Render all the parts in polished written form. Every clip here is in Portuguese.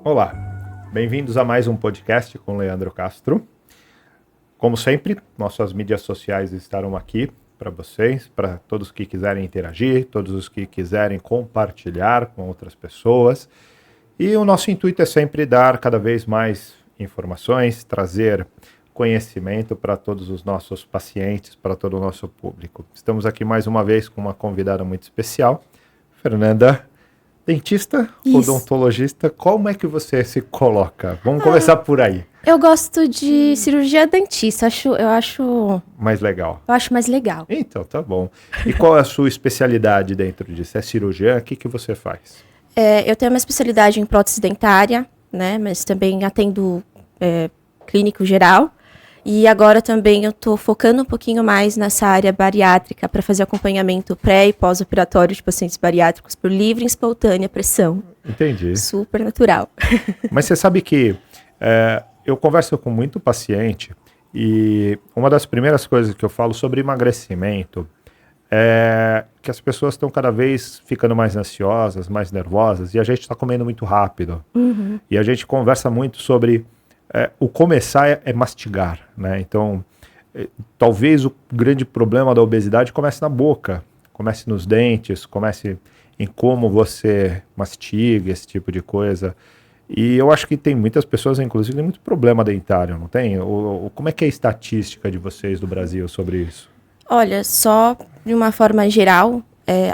Olá, bem-vindos a mais um podcast com Leandro Castro. Como sempre, nossas mídias sociais estarão aqui para vocês, para todos que quiserem interagir, todos os que quiserem compartilhar com outras pessoas. E o nosso intuito é sempre dar cada vez mais informações, trazer conhecimento para todos os nossos pacientes, para todo o nosso público. Estamos aqui mais uma vez com uma convidada muito especial, Fernanda. Dentista, Isso. odontologista, como é que você se coloca? Vamos começar por aí. Eu gosto de cirurgia dentista, eu acho Mais legal. mais legal. Então, tá bom. E qual é a sua especialidade dentro disso? É cirurgiã? O que você faz? Eu tenho uma especialidade em prótese dentária, né, mas também atendo clínico geral. E agora também eu tô focando um pouquinho mais nessa área bariátrica para fazer acompanhamento pré e pós-operatório de pacientes bariátricos por livre e espontânea pressão. Entendi. Super natural. Mas você sabe que eu converso com muito paciente e uma das primeiras coisas que eu falo sobre emagrecimento é que as pessoas estão cada vez ficando mais ansiosas, mais nervosas e a gente está comendo muito rápido. Uhum. E a gente conversa muito sobre o começar é mastigar, né? Então, talvez o grande problema da obesidade comece na boca, comece nos dentes, comece em como você mastiga, esse tipo de coisa. E eu acho que tem muitas pessoas, inclusive, tem muito problema dentário, não tem? Como é que é a estatística de vocês do Brasil sobre isso? Olha, só de uma forma geral,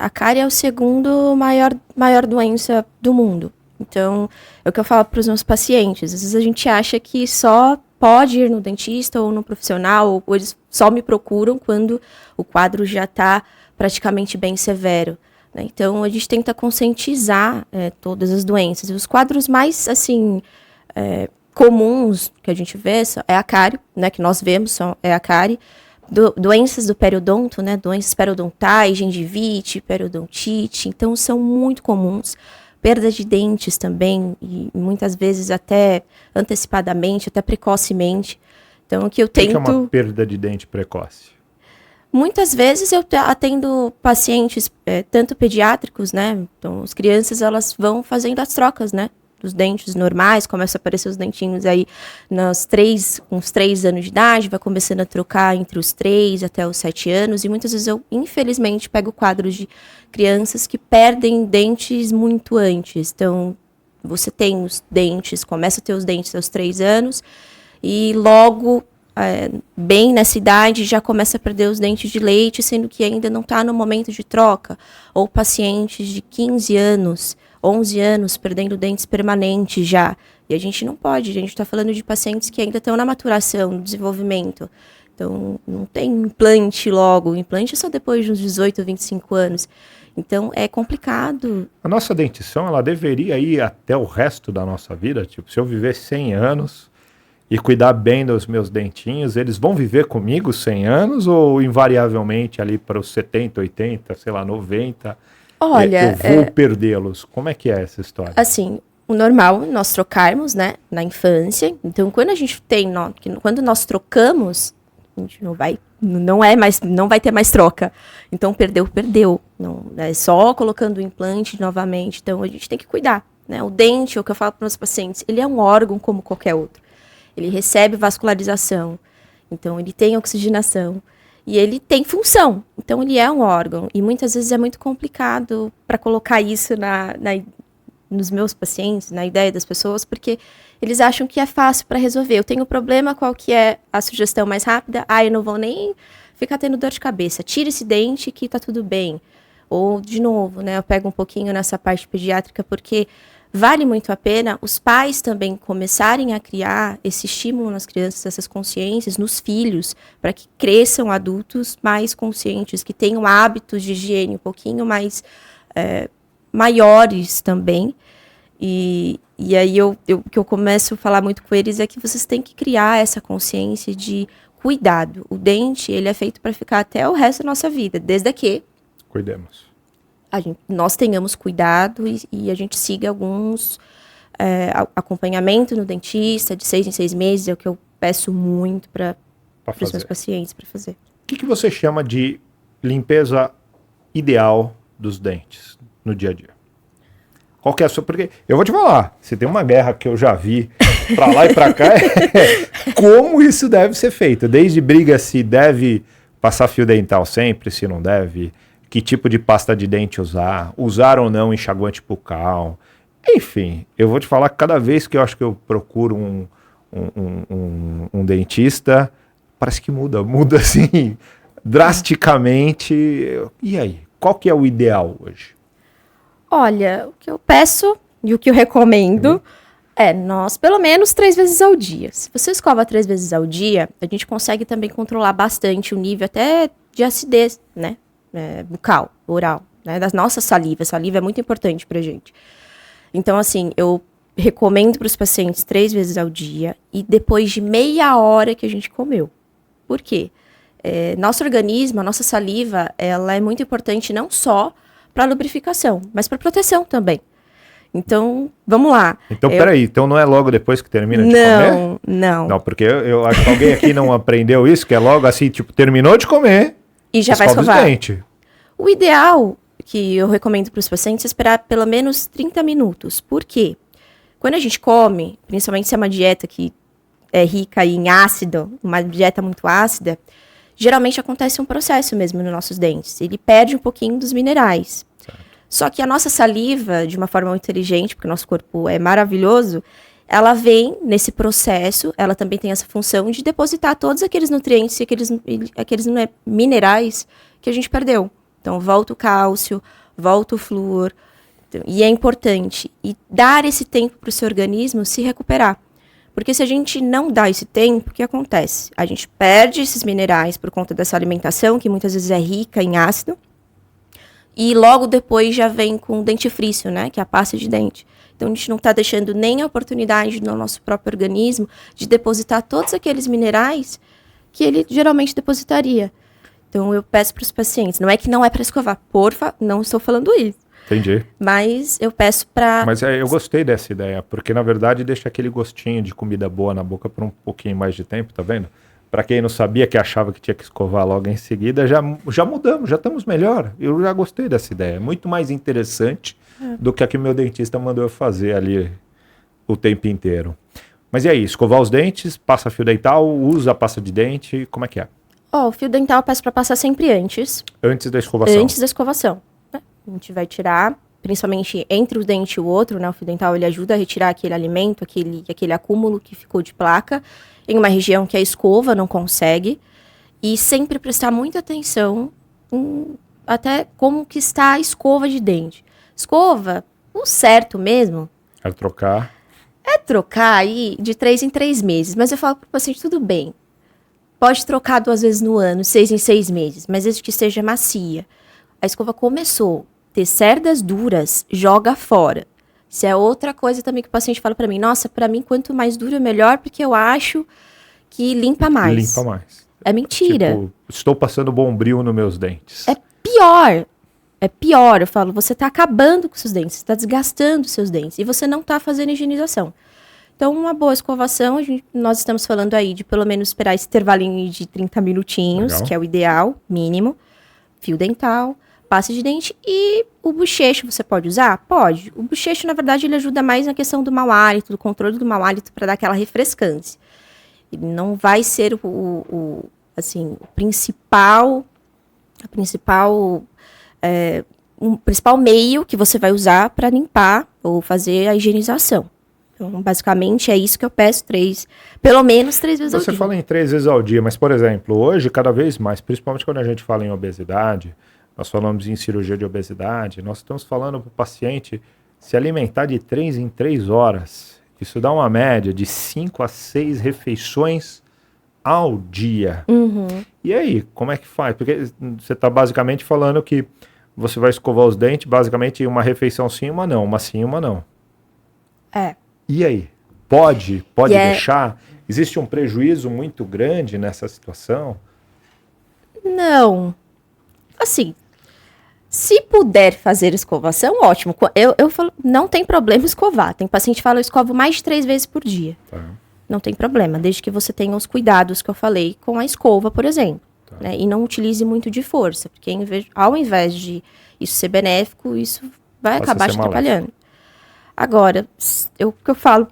a cárie é o segundo maior doença do mundo. Então, é o que eu falo para os meus pacientes. Às vezes a gente acha que só pode ir no dentista ou no profissional, ou eles só me procuram quando o quadro já está praticamente bem severo, né? Então, a gente tenta conscientizar todas as doenças. E os quadros mais, assim, comuns que a gente vê é a cárie, né, que nós vemos, é a cárie. Doenças do periodonto, né, doenças periodontais, gengivite, periodontite, então são muito comuns. Perda de dentes também, e muitas vezes até antecipadamente, até precocemente. Então, o que eu tento... O que é uma perda de dente precoce? Muitas vezes eu atendo pacientes, tanto pediátricos, né? Então, as crianças, elas vão fazendo as trocas, né? Dos dentes normais, começam a aparecer os dentinhos aí com uns 3 anos de idade, vai começando a trocar entre os 3 até os 7 anos, e muitas vezes eu, infelizmente, pego quadros de crianças que perdem dentes muito antes. Então, você tem os dentes, começa a ter os dentes aos 3 anos, e logo, bem nessa idade, já começa a perder os dentes de leite, sendo que ainda não está no momento de troca. Ou pacientes de 15 anos, 11 anos, perdendo dentes permanentes já. E a gente não pode, a gente está falando de pacientes que ainda estão na maturação, no desenvolvimento. Então, não tem implante logo. O implante é só depois de uns 18, 25 anos. Então, é complicado. A nossa dentição, ela deveria ir até o resto da nossa vida. Tipo, se eu viver 100 anos e cuidar bem dos meus dentinhos, eles vão viver comigo 100 anos ou invariavelmente ali para os 70, 80, sei lá, 90... Olha, eu vou perdê-los. Como é que é essa história? Assim, o normal, nós trocarmos, né, na infância. Então, quando a gente quando nós trocamos, a gente não vai ter mais troca. Então, perdeu. Não, é só colocando o implante novamente. Então, a gente tem que cuidar, né? O dente, o que eu falo para os meus pacientes, ele é um órgão como qualquer outro. Ele recebe vascularização. Então, ele tem oxigenação. E ele tem função, então ele é um órgão. E muitas vezes é muito complicado para colocar isso nos meus pacientes, na ideia das pessoas, porque eles acham que é fácil para resolver. Eu tenho problema, qual que é a sugestão mais rápida? Eu não vou nem ficar tendo dor de cabeça. Tira esse dente que tá tudo bem. Ou, de novo, né, eu pego um pouquinho nessa parte pediátrica, porque vale muito a pena os pais também começarem a criar esse estímulo nas crianças, essas consciências, nos filhos, para que cresçam adultos mais conscientes, que tenham hábitos de higiene um pouquinho mais maiores também. E aí o que eu começo a falar muito com eles é que vocês têm que criar essa consciência de cuidado. O dente, ele é feito para ficar até o resto da nossa vida, desde que cuidemos. Nós tenhamos cuidado e a gente siga alguns acompanhamento no dentista de 6 em 6 meses, é o que eu peço muito para para para os meus fazer. pacientes para fazer. O que você chama de limpeza ideal dos dentes no dia a dia? Qual que é a sua... Porque eu vou te falar, se tem uma guerra que eu já vi pra lá e pra cá, é como isso deve ser feito. Desde briga se deve passar fio dental sempre, se não deve, que tipo de pasta de dente usar ou não enxaguante bucal. Enfim, eu vou te falar que cada vez que eu acho que eu procuro um dentista, parece que muda assim, drasticamente. E aí, qual que é o ideal hoje? Olha, o que eu peço e o que eu recomendo é nós, pelo menos 3 vezes ao dia. Se você escova 3 vezes ao dia, a gente consegue também controlar bastante o nível até de acidez, né? Bucal, oral, né? Da nossa saliva. A saliva é muito importante pra gente. Então, assim, eu recomendo para os pacientes 3 vezes ao dia e depois de meia hora que a gente comeu. Por quê? Nosso organismo, a nossa saliva, ela é muito importante não só para lubrificação, mas para proteção também. Então, vamos lá. Então, peraí, então não é logo depois que termina de comer? Não. Não, porque eu acho que alguém aqui não aprendeu isso, que é logo assim, tipo, terminou de comer E já vai escova os escovar. dentes. O ideal que eu recomendo para os pacientes é esperar pelo menos 30 minutos. Por quê? Quando a gente come, principalmente se é uma dieta que é rica em ácido, uma dieta muito ácida, geralmente acontece um processo mesmo nos nossos dentes. Ele perde um pouquinho dos minerais. Certo. Só que a nossa saliva, de uma forma muito inteligente, porque o nosso corpo é maravilhoso, ela vem nesse processo, ela também tem essa função de depositar todos aqueles nutrientes e aqueles minerais que a gente perdeu. Então, volta o cálcio, volta o flúor, e é importante. E dar esse tempo para o seu organismo se recuperar. Porque se a gente não dá esse tempo, o que acontece? A gente perde esses minerais por conta dessa alimentação, que muitas vezes é rica em ácido, e logo depois já vem com o dentifrício, né? Que é a pasta de dente. Então, a gente não está deixando nem a oportunidade no nosso próprio organismo de depositar todos aqueles minerais que ele geralmente depositaria. Então, eu peço para os pacientes, não é que não é para escovar, não estou falando isso. Entendi. Mas eu peço para... Mas eu gostei dessa ideia, porque na verdade deixa aquele gostinho de comida boa na boca por um pouquinho mais de tempo, tá vendo? Para quem não sabia, que achava que tinha que escovar logo em seguida, já mudamos, já estamos melhor. Eu já gostei dessa ideia, é muito mais interessante do que a que o meu dentista mandou eu fazer ali o tempo inteiro. Mas e aí, escovar os dentes, passa fio dental, usa a pasta de dente, como é que é? O fio dental eu peço para passar sempre antes. Antes da escovação. Antes da escovação. A gente vai tirar, principalmente entre o dente e o outro, né? O fio dental, ele ajuda a retirar aquele alimento, aquele acúmulo que ficou de placa, em uma região que a escova não consegue. E sempre prestar muita atenção até como que está a escova de dente. Escova, o certo mesmo... Quero trocar. É trocar aí de 3 em 3 meses. Mas eu falo para o paciente, tudo bem. Pode trocar 2 vezes no ano, 6 em 6 meses. Mas desde que esteja macia. A escova começou a ter cerdas duras, joga fora. Isso é outra coisa também que o paciente fala para mim. Nossa, para mim, quanto mais duro, melhor, porque eu acho que limpa mais. Limpa mais. É mentira. Tipo, estou passando bombril nos meus dentes. É pior. É pior. Eu falo, você está acabando com seus dentes, você está desgastando seus dentes e você não está fazendo higienização. Então, uma boa escovação, nós estamos falando aí de pelo menos esperar esse intervalinho de 30 minutinhos, Legal. que é o ideal, mínimo. Fio dental, pasta de dente e o bochecho você pode usar? Pode. O bochecho, na verdade, ele ajuda mais na questão do mau hálito, do controle do mau hálito, para dar aquela refrescância. Ele não vai ser o principal meio que você vai usar para limpar ou fazer a higienização. Então, basicamente, é isso que eu peço pelo menos 3 vezes ao dia. Você fala em 3 vezes ao dia, mas, por exemplo, hoje, cada vez mais, principalmente quando a gente fala em obesidade, nós falamos em cirurgia de obesidade, nós estamos falando para o paciente se alimentar de 3 em 3 horas. Isso dá uma média de 5 a 6 refeições ao dia. Uhum. E aí, como é que faz? Porque você está basicamente falando que você vai escovar os dentes, basicamente uma refeição sim, uma não. Uma sim, uma não. É. E aí? Pode E deixar? Existe um prejuízo muito grande nessa situação? Não. Assim, se puder fazer escovação, ótimo. Eu falo, não tem problema escovar. Tem paciente que fala, eu escovo mais de 3 vezes por dia. Tá. não tem problema, desde que você tenha os cuidados que eu falei com a escova, por exemplo. Tá. Né? E não utilize muito de força, porque ao invés de isso ser benéfico, isso vai Passa a acabar ser te maléfico. atrapalhando. Agora, o que eu falo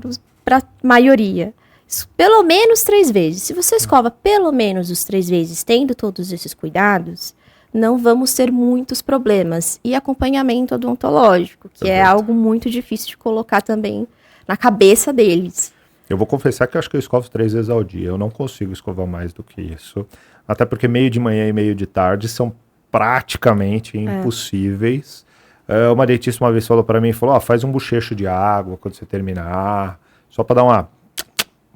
para a maioria, pelo menos 3 vezes. Se você escova pelo menos os 3 vezes, tendo todos esses cuidados, não vamos ter muitos problemas. E acompanhamento odontológico, que é Perfeito. algo muito difícil de colocar também na cabeça deles. Eu vou confessar que eu acho que eu escovo 3 vezes ao dia. Eu não consigo escovar mais do que isso. Até porque meio de manhã e meio de tarde são praticamente impossíveis. Uma dentista uma vez falou para mim, falou, faz um bochecho de água quando você terminar, só para dar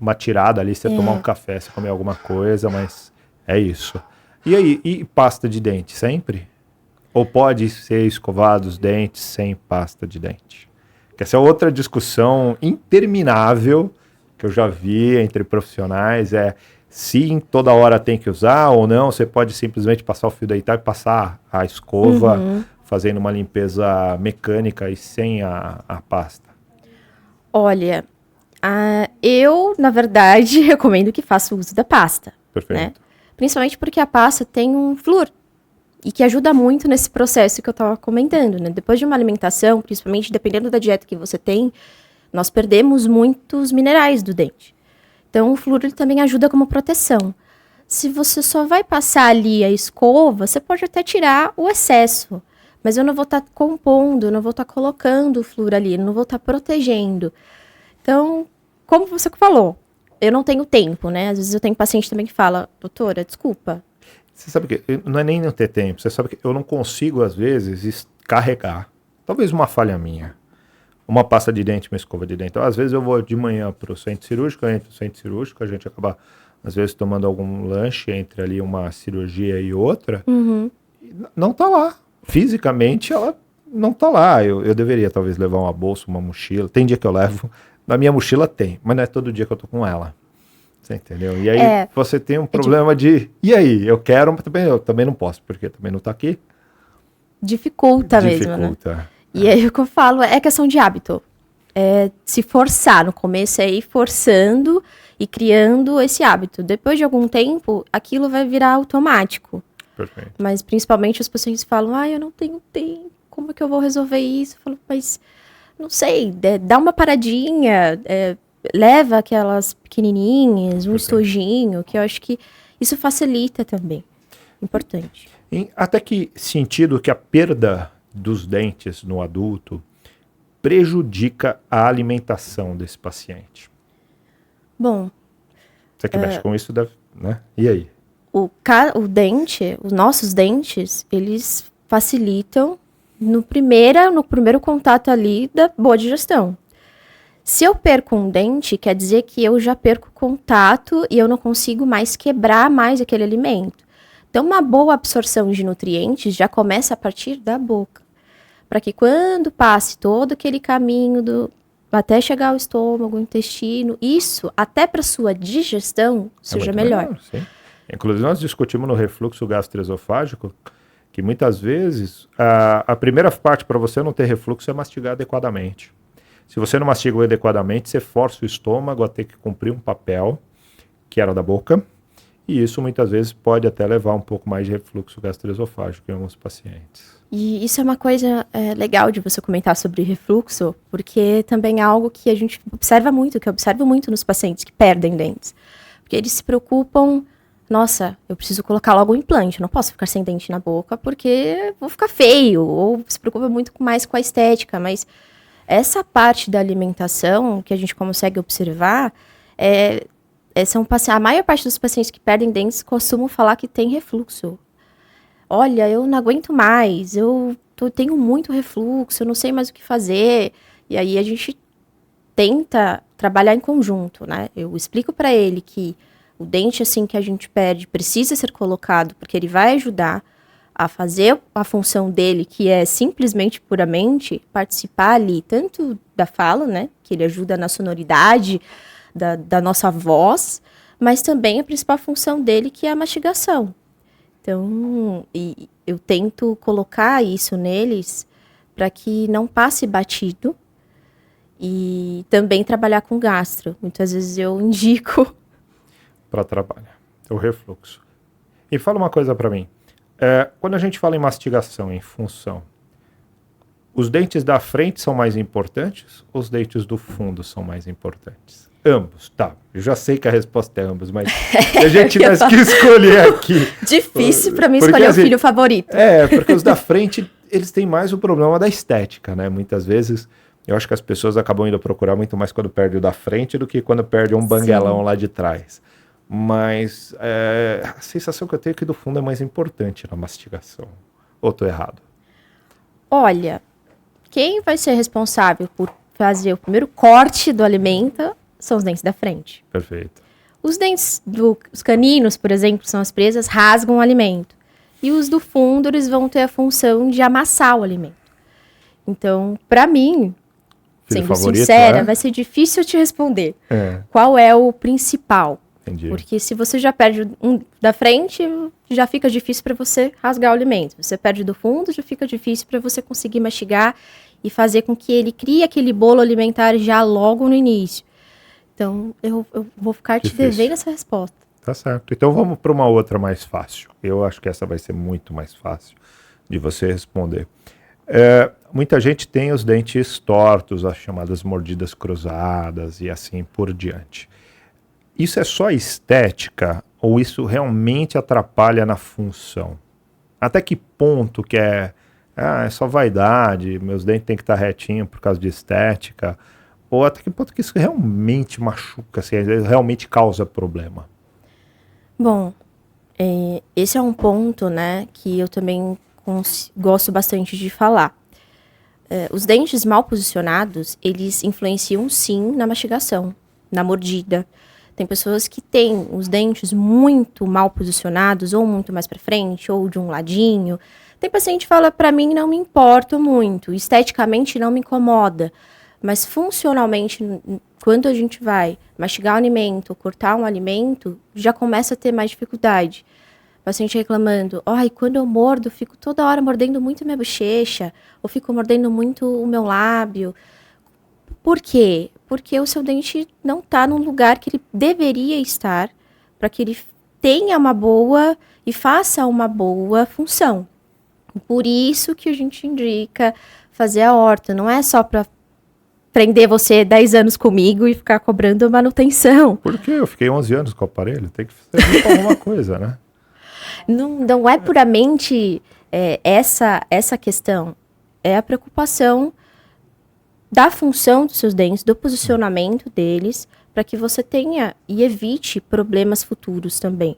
uma tirada ali, você tomar um café, você comer alguma coisa, mas é isso. E aí, e pasta de dente, sempre? Ou pode ser escovado os dentes sem pasta de dente? Que essa é outra discussão interminável que eu já vi entre profissionais, se toda hora tem que usar ou não, você pode simplesmente passar o fio dental e passar a escova fazendo uma limpeza mecânica e sem a pasta. Olha, eu, na verdade, recomendo que faça o uso da pasta. Perfeito. Né? Principalmente porque a pasta tem um flúor e que ajuda muito nesse processo que eu estava comentando, né? Depois de uma alimentação, principalmente dependendo da dieta que você tem, nós perdemos muitos minerais do dente. Então, o flúor ele também ajuda como proteção. Se você só vai passar ali a escova, você pode até tirar o excesso, mas eu não vou estar compondo, eu não vou estar colocando o flúor ali, eu não vou estar protegendo. Então, como você falou, eu não tenho tempo, né? Às vezes eu tenho paciente também que fala, doutora, desculpa. Você sabe que não é nem não ter tempo, você sabe que eu não consigo, às vezes, carregar. Talvez uma falha minha. Uma pasta de dente, uma escova de dente. Então, às vezes eu vou de manhã para o centro cirúrgico, entro no centro cirúrgico, a gente acaba, às vezes, tomando algum lanche entre ali uma cirurgia e outra. E não tá lá. Fisicamente, ela não tá lá. Eu deveria, talvez, levar uma bolsa, uma mochila. Tem dia que eu levo. Na minha mochila tem, mas não é todo dia que eu tô com ela. Você entendeu? E aí você tem um problema de... E aí? Eu quero, mas eu também não posso, porque também não tá aqui. Dificulta mesmo, né? E aí o que eu falo é questão de hábito. É se forçar. No começo é ir forçando e criando esse hábito. Depois de algum tempo, aquilo vai virar automático. Perfeito. Mas principalmente os pacientes falam, eu não tenho tempo, como é que eu vou resolver isso? Eu falo, mas não sei, dá uma paradinha, leva aquelas pequenininhas, um estojinho, que eu acho que isso facilita também. Importante. Até que sentido que a perda dos dentes no adulto prejudica a alimentação desse paciente? Bom... Você que mexe com isso, deve, né? E aí? O dente, os nossos dentes, eles facilitam no primeiro contato ali da boa digestão. Se eu perco um dente, quer dizer que eu já perco contato e eu não consigo mais quebrar mais aquele alimento. Então, uma boa absorção de nutrientes já começa a partir da boca. Para que quando passe todo aquele caminho até chegar ao estômago, o intestino, isso, até para sua digestão, seja melhor. Sim. Inclusive, nós discutimos no refluxo gastroesofágico que muitas vezes a primeira parte para você não ter refluxo é mastigar adequadamente. Se você não mastiga adequadamente, você força o estômago a ter que cumprir um papel que era da boca, e isso muitas vezes pode até levar um pouco mais de refluxo gastroesofágico em alguns pacientes. E isso é uma coisa legal de você comentar sobre refluxo, porque também é algo que a gente observa muito, que eu observo muito nos pacientes que perdem dentes. Porque eles se preocupam, nossa, eu preciso colocar logo um implante, eu não posso ficar sem dente na boca porque vou ficar feio, ou se preocupa muito mais com a estética, mas essa parte da alimentação que a gente consegue observar, a maior parte dos pacientes que perdem dentes costumam falar que tem refluxo. Olha, eu não aguento mais, tenho muito refluxo, eu não sei mais o que fazer. E aí a gente tenta trabalhar em conjunto, né? Eu explico para ele que o dente assim que a gente perde precisa ser colocado, porque ele vai ajudar a fazer a função dele, que é simplesmente, puramente, participar ali, tanto da fala, né? Que ele ajuda na sonoridade da nossa voz, mas também a principal função dele, que é a mastigação. Então, eu tento colocar isso neles para que não passe batido E também trabalhar com gastro. Muitas vezes eu indico. Para trabalhar, o refluxo. E fala uma coisa para mim. Quando a gente fala em mastigação, em função, os dentes da frente são mais importantes ou os dentes do fundo são mais importantes? Ambos, tá. Eu já sei que a resposta é ambos, mas se a gente tivesse que escolher aqui... Difícil para mim porque, escolher assim, o filho favorito. Porque os da frente, eles têm mais o problema da estética, né? Muitas vezes, eu acho que as pessoas acabam indo procurar muito mais quando perde o da frente do que quando perde um banguelão lá de trás. Mas a sensação que eu tenho é que do fundo é mais importante na mastigação. Ou tô errado? Olha, quem vai ser responsável por fazer o primeiro corte do alimento são os dentes da frente. Perfeito. Os dentes dos caninos, por exemplo, são as presas, rasgam o alimento. E os do fundo, eles vão ter a função de amassar o alimento. Então, para mim, Filho sendo favorito, sincera, vai ser difícil eu te responder. É. Qual é o principal? Entendi. Porque se você já perde um da frente, já fica difícil para você rasgar o alimento. Você perde do fundo, já fica difícil para você conseguir mastigar e fazer com que ele crie aquele bolo alimentar já logo no início. Então, eu vou ficar te devendo essa resposta. Tá certo. Então vamos para uma outra mais fácil. Eu acho que essa vai ser muito mais fácil de você responder. Muita gente tem os dentes tortos, as chamadas mordidas cruzadas e assim por diante. Isso é só estética ou isso realmente atrapalha na função? Até que ponto que é só vaidade, meus dentes têm que estar retinhos por causa de estética? Ou até que ponto que isso realmente machuca, assim, realmente causa problema? Bom, esse é um ponto, né, que eu também gosto bastante de falar. Os dentes mal posicionados, eles influenciam sim na mastigação, na mordida. Tem pessoas que têm os dentes muito mal posicionados, ou muito mais para frente, ou de um ladinho. Tem paciente que fala, para mim não me importa muito, esteticamente não me incomoda. Mas funcionalmente, quando a gente vai mastigar um alimento, cortar um alimento, já começa a ter mais dificuldade. O paciente reclamando, quando eu mordo, fico toda hora mordendo muito minha bochecha, ou fico mordendo muito o meu lábio. Por quê? Porque o seu dente não está no lugar que ele deveria estar para que ele tenha uma boa e faça uma boa função. Por isso que a gente indica fazer a horta. Não é só para prender você 10 anos comigo e ficar cobrando manutenção. Porque eu fiquei 11 anos com o aparelho, tem que servir para alguma coisa, né? Não é puramente essa questão. É a preocupação da função dos seus dentes, do posicionamento deles, para que você tenha e evite problemas futuros também.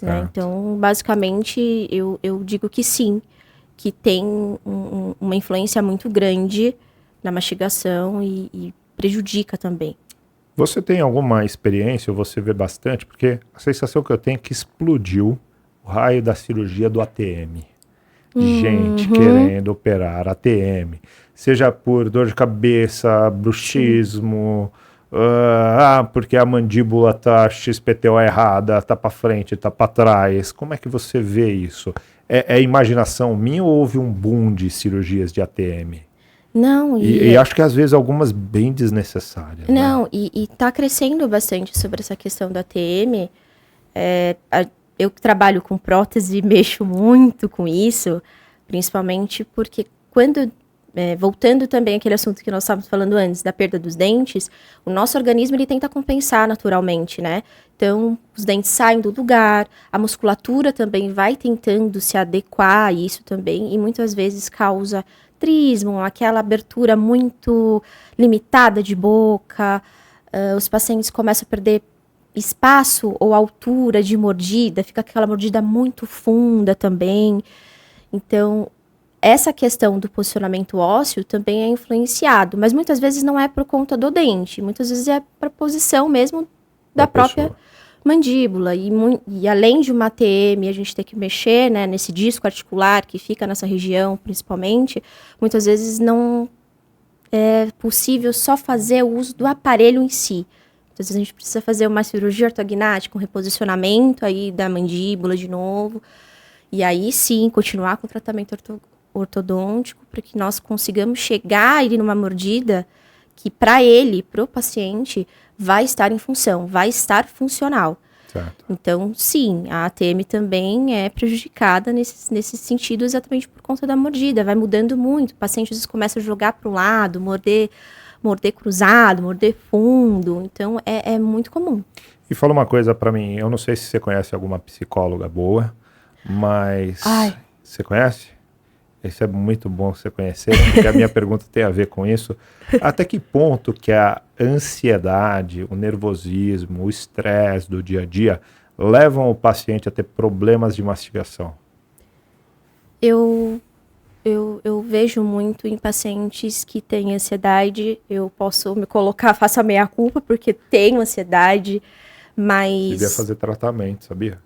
Né? Então, basicamente, eu digo que sim, que tem uma influência muito grande na mastigação e prejudica também. Você tem alguma experiência, ou você vê bastante? Porque a sensação que eu tenho é que explodiu o raio da cirurgia do ATM. Gente querendo operar ATM. Seja por dor de cabeça, bruxismo, porque a mandíbula tá XPTO errada, tá para frente, tá para trás. Como é que você vê isso? É imaginação minha ou houve um boom de cirurgias de ATM? Não, e acho que às vezes algumas bem desnecessárias. Não, né? e tá crescendo bastante sobre essa questão da ATM. Eu trabalho com prótese e mexo muito com isso, principalmente porque voltando também àquele assunto que nós estávamos falando antes, da perda dos dentes, o nosso organismo ele tenta compensar naturalmente, né? Então, os dentes saem do lugar, a musculatura também vai tentando se adequar a isso também, e muitas vezes causa trismo, aquela abertura muito limitada de boca, os pacientes começam a perder espaço ou altura de mordida, fica aquela mordida muito funda também. Então, essa questão do posicionamento ósseo também é influenciado, mas muitas vezes não é por conta do dente, muitas vezes é para a posição mesmo da própria mandíbula. E além de uma ATM, a gente tem que mexer, né, nesse disco articular que fica nessa região, principalmente, muitas vezes não é possível só fazer o uso do aparelho em si. Às vezes a gente precisa fazer uma cirurgia ortognática, um reposicionamento aí da mandíbula de novo. E aí sim, continuar com o tratamento ortodôntico para que nós consigamos chegar ali numa mordida que para ele, para o paciente, vai estar em função, vai estar funcional. Certo. Então, sim, a ATM também é prejudicada nesse sentido exatamente por conta da mordida. Vai mudando muito. O paciente às vezes começa a jogar para o lado, morder cruzado, morder fundo. Então, é muito comum. E fala uma coisa para mim. Eu não sei se você conhece alguma psicóloga boa, mas... Você conhece? Isso é muito bom você conhecer, porque a minha pergunta tem a ver com isso. Até que ponto que a ansiedade, o nervosismo, o estresse do dia a dia levam o paciente a ter problemas de mastigação? Eu vejo muito em pacientes que têm ansiedade. Eu posso me colocar, faço a meia-culpa, porque tenho ansiedade, mas... Devia fazer tratamento, sabia?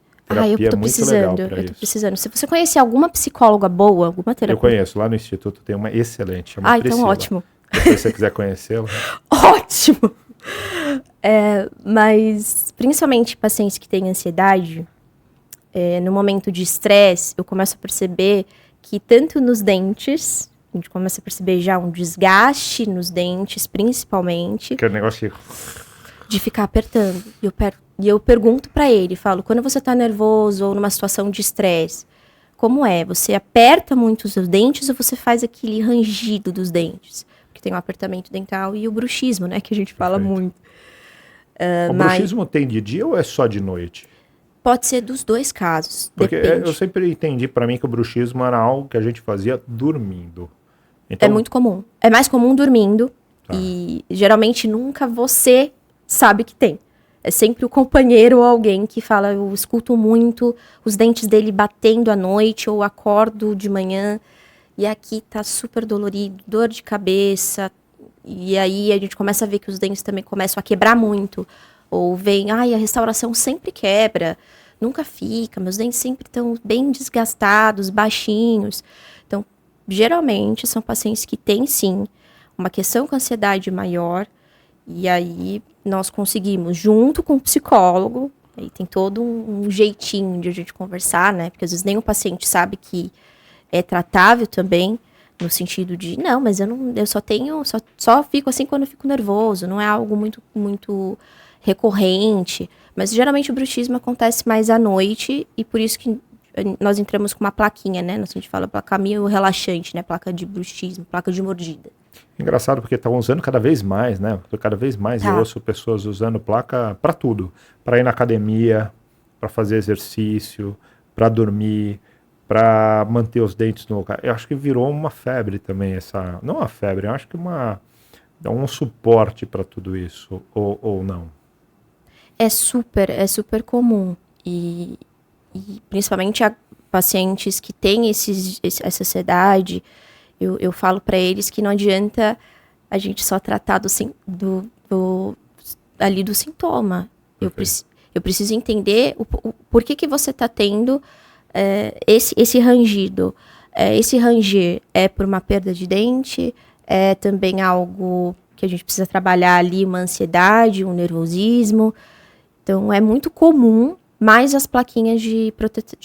Eu tô precisando, precisando. Se você conhece alguma psicóloga boa, alguma terapeuta... Eu conheço, lá no Instituto tem uma excelente, chama Priscila. Então ótimo. Se você quiser conhecê-la. Ótimo! Mas, principalmente pacientes que têm ansiedade, no momento de estresse, eu começo a perceber que tanto nos dentes, a gente começa a perceber já um desgaste nos dentes, principalmente. Aquele negócio de ficar apertando. E eu pergunto pra ele, falo, quando você tá nervoso ou numa situação de estresse, como é? Você aperta muito os seus dentes ou você faz aquele rangido dos dentes? Porque tem o apertamento dental e o bruxismo, né? Que a gente fala muito. O bruxismo tem de dia ou é só de noite? Pode ser dos dois casos. Porque depende. Eu sempre entendi pra mim que o bruxismo era algo que a gente fazia dormindo. Então... É muito comum. É mais comum dormindo. Tá. E geralmente nunca você sabe que tem. É sempre o companheiro ou alguém que fala, eu escuto muito os dentes dele batendo à noite, ou acordo de manhã, e aqui tá super dolorido, dor de cabeça, e aí a gente começa a ver que os dentes também começam a quebrar muito, ou vem, a restauração sempre quebra, nunca fica, meus dentes sempre estão bem desgastados, baixinhos. Então, geralmente, são pacientes que têm, sim, uma questão com ansiedade maior, e aí nós conseguimos, junto com o psicólogo, aí tem todo um jeitinho de a gente conversar, né? Porque às vezes nem o paciente sabe que é tratável também, no sentido de, não, mas eu só fico assim quando eu fico nervoso, não é algo muito recorrente. Mas geralmente o bruxismo acontece mais à noite, e por isso que nós entramos com uma plaquinha, né? A gente fala placa meio relaxante, né? Placa de bruxismo, placa de mordida. Engraçado porque estão usando cada vez mais, né? Cada vez mais eu ouço pessoas usando placa para tudo. Para ir na academia, para fazer exercício, para dormir, para manter os dentes no lugar. Eu acho que virou uma febre também essa... Não uma febre, eu acho que dá um suporte para tudo isso, ou não? É super comum. E principalmente a pacientes que têm essa ansiedade... Eu falo para eles que não adianta a gente só tratar do sintoma. Eu preciso entender o porquê que você está tendo esse rangido. Esse ranger é por uma perda de dente, é também algo que a gente precisa trabalhar ali, uma ansiedade, um nervosismo. Então, é muito comum. Mais as plaquinhas de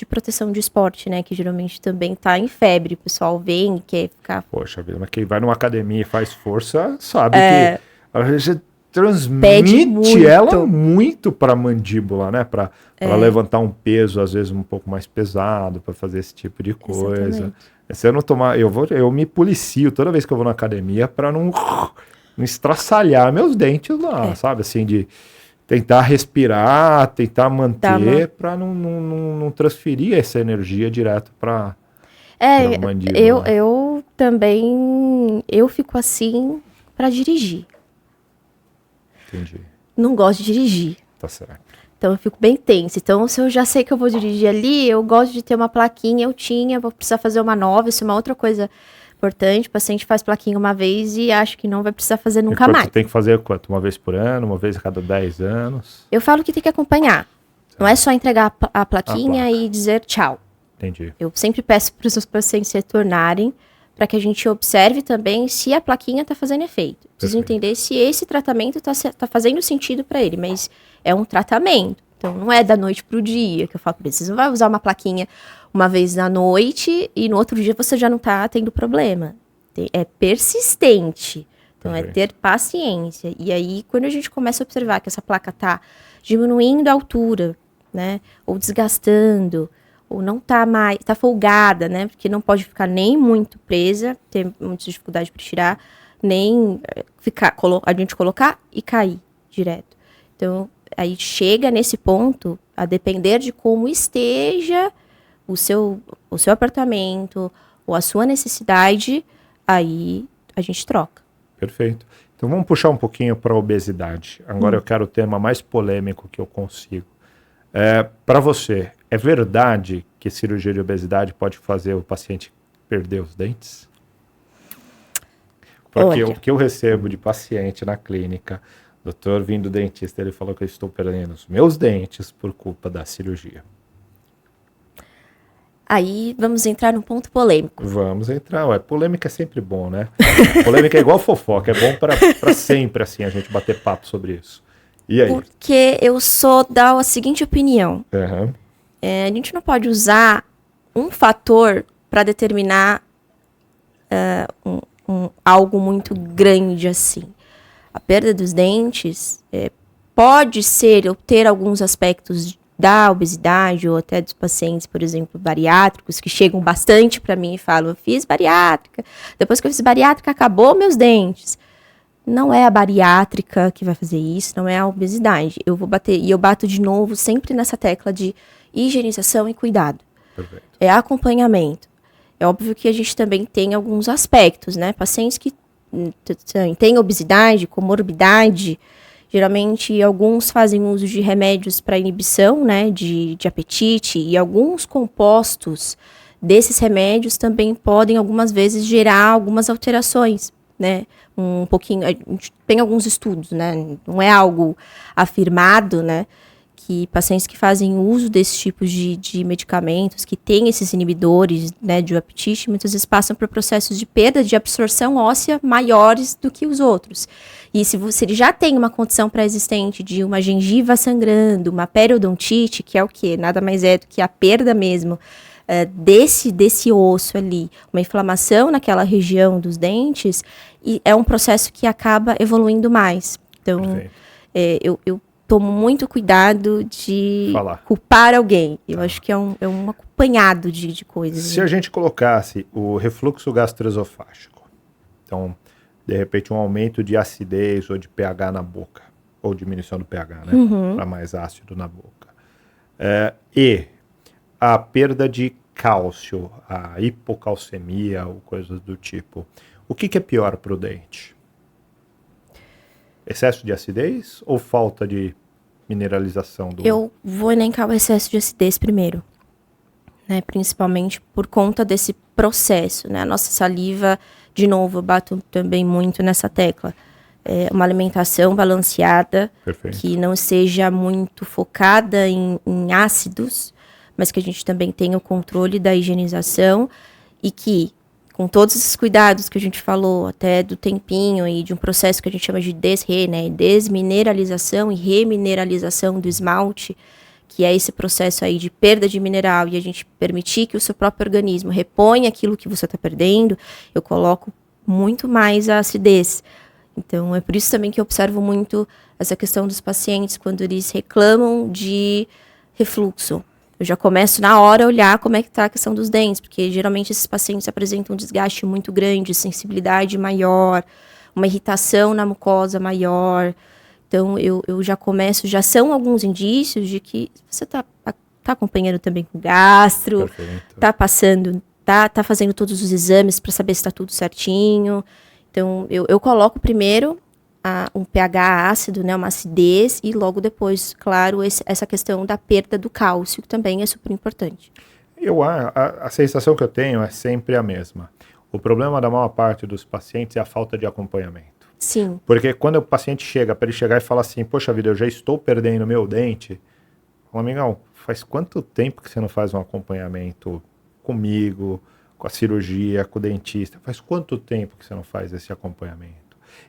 proteção de esporte, né? Que geralmente também tá em febre. O pessoal vem e quer ficar... Poxa vida, mas quem vai numa academia e faz força sabe que a gente transmite ela muito pra mandíbula, né? Pra levantar um peso, às vezes, um pouco mais pesado, pra fazer esse tipo de coisa. Exatamente. Se eu não tomar... Eu me policio toda vez que eu vou na academia pra não estraçalhar meus dentes lá, sabe? Assim, de... Tentar respirar, tentar manter para não transferir essa energia direto para mandíbula. Eu também, fico assim para dirigir. Entendi. Não gosto de dirigir. Tá certo. Então eu fico bem tensa. Então se eu já sei que eu vou dirigir ali, eu gosto de ter uma plaquinha, vou precisar fazer uma nova, isso é uma outra coisa importante. O paciente faz plaquinha uma vez e acho que não vai precisar fazer nunca mais. Você tem que fazer quanto? Uma vez por ano? Uma vez a cada 10 anos? Eu falo que tem que acompanhar. Certo. Não é só entregar a plaquinha e dizer tchau. Entendi. Eu sempre peço para os meus pacientes retornarem para que a gente observe também se a plaquinha está fazendo efeito. Preciso entender se esse tratamento está fazendo sentido para ele, mas é um tratamento. Então, não é da noite para o dia que eu falo para eles. Você não vai usar uma plaquinha uma vez na noite e no outro dia você já não está tendo problema. É persistente. Então, é ter paciência. E aí, quando a gente começa a observar que essa placa está diminuindo a altura, né? Ou desgastando, ou não está mais, está folgada, né? Porque não pode ficar nem muito presa, ter muita dificuldade para tirar, nem a gente colocar e cair direto. Então, aí chega nesse ponto, a depender de como esteja o seu apartamento ou a sua necessidade, aí a gente troca. Perfeito. Então vamos puxar um pouquinho para a obesidade. Agora eu quero o tema mais polêmico que eu consigo. Para você, é verdade que cirurgia de obesidade pode fazer o paciente perder os dentes? Porque o que eu recebo de paciente na clínica, doutor, vindo do dentista, ele falou que eu estou perdendo os meus dentes por culpa da cirurgia. Aí vamos entrar num ponto polêmico. Vamos entrar. Polêmica é sempre bom, né? Polêmica é igual fofoca, é bom para sempre assim a gente bater papo sobre isso. E aí? Porque eu sou da seguinte opinião. Uhum. A gente não pode usar um fator para determinar algo muito grande assim. A perda dos dentes pode ser ou ter alguns aspectos da obesidade ou até dos pacientes, por exemplo, bariátricos, que chegam bastante para mim e falam, eu fiz bariátrica, depois que eu fiz bariátrica acabou meus dentes. Não é a bariátrica que vai fazer isso, não é a obesidade. Eu bato de novo sempre nessa tecla de higienização e cuidado. Perfeito. É acompanhamento. É óbvio que a gente também tem alguns aspectos, né? Pacientes que têm obesidade, comorbidade, geralmente alguns fazem uso de remédios para inibição, né, de apetite, e alguns compostos desses remédios também podem algumas vezes gerar algumas alterações, né? Um pouquinho, a gente tem alguns estudos, né? Não é algo afirmado, né? Que pacientes que fazem uso desses tipos de medicamentos, que têm esses inibidores, né, de apetite, muitas vezes passam por processos de perda de absorção óssea maiores do que os outros. E se ele já tem uma condição pré-existente de uma gengiva sangrando, uma periodontite, que é o quê? Nada mais é do que a perda mesmo desse osso ali, uma inflamação naquela região dos dentes, e é um processo que acaba evoluindo mais. Então, eu tomo muito cuidado de culpar alguém. Eu acho que é um apanhado de coisas. Se a gente colocasse o refluxo gastroesofágico, então, de repente, um aumento de acidez ou de pH na boca, ou diminuição do pH, né? Para mais ácido na boca. E a perda de cálcio, a hipocalcemia ou coisas do tipo. O que é pior para o dente? Excesso de acidez ou falta de mineralização do... Eu vou elencar o excesso de acidez primeiro, né? Principalmente por conta desse processo, né? A nossa saliva, de novo, eu bato também muito nessa tecla. É uma alimentação balanceada, Perfeito. Que não seja muito focada em ácidos, mas que a gente também tenha o controle da higienização e que, com todos esses cuidados que a gente falou, até do tempinho e de um processo que a gente chama de né, desmineralização e remineralização do esmalte, que é esse processo aí de perda de mineral e a gente permitir que o seu próprio organismo reponha aquilo que você está perdendo, eu coloco muito mais a acidez. Então, é por isso também que eu observo muito essa questão dos pacientes quando eles reclamam de refluxo. Eu já começo na hora a olhar como é que está a questão dos dentes, porque geralmente esses pacientes apresentam um desgaste muito grande, sensibilidade maior, uma irritação na mucosa maior. Então, eu já começo, já são alguns indícios de que você está acompanhando também com o gastro, está passando, tá fazendo todos os exames para saber se está tudo certinho. Então, eu coloco primeiro um pH ácido, né, uma acidez, e logo depois, claro, essa questão da perda do cálcio, que também é super importante. A sensação que eu tenho é sempre a mesma. O problema da maior parte dos pacientes é a falta de acompanhamento. Sim. Porque quando o paciente chega, para ele chegar e falar assim, poxa vida, eu já estou perdendo meu dente, amigão, faz quanto tempo que você não faz um acompanhamento comigo, com a cirurgia, com o dentista? Faz quanto tempo que você não faz esse acompanhamento?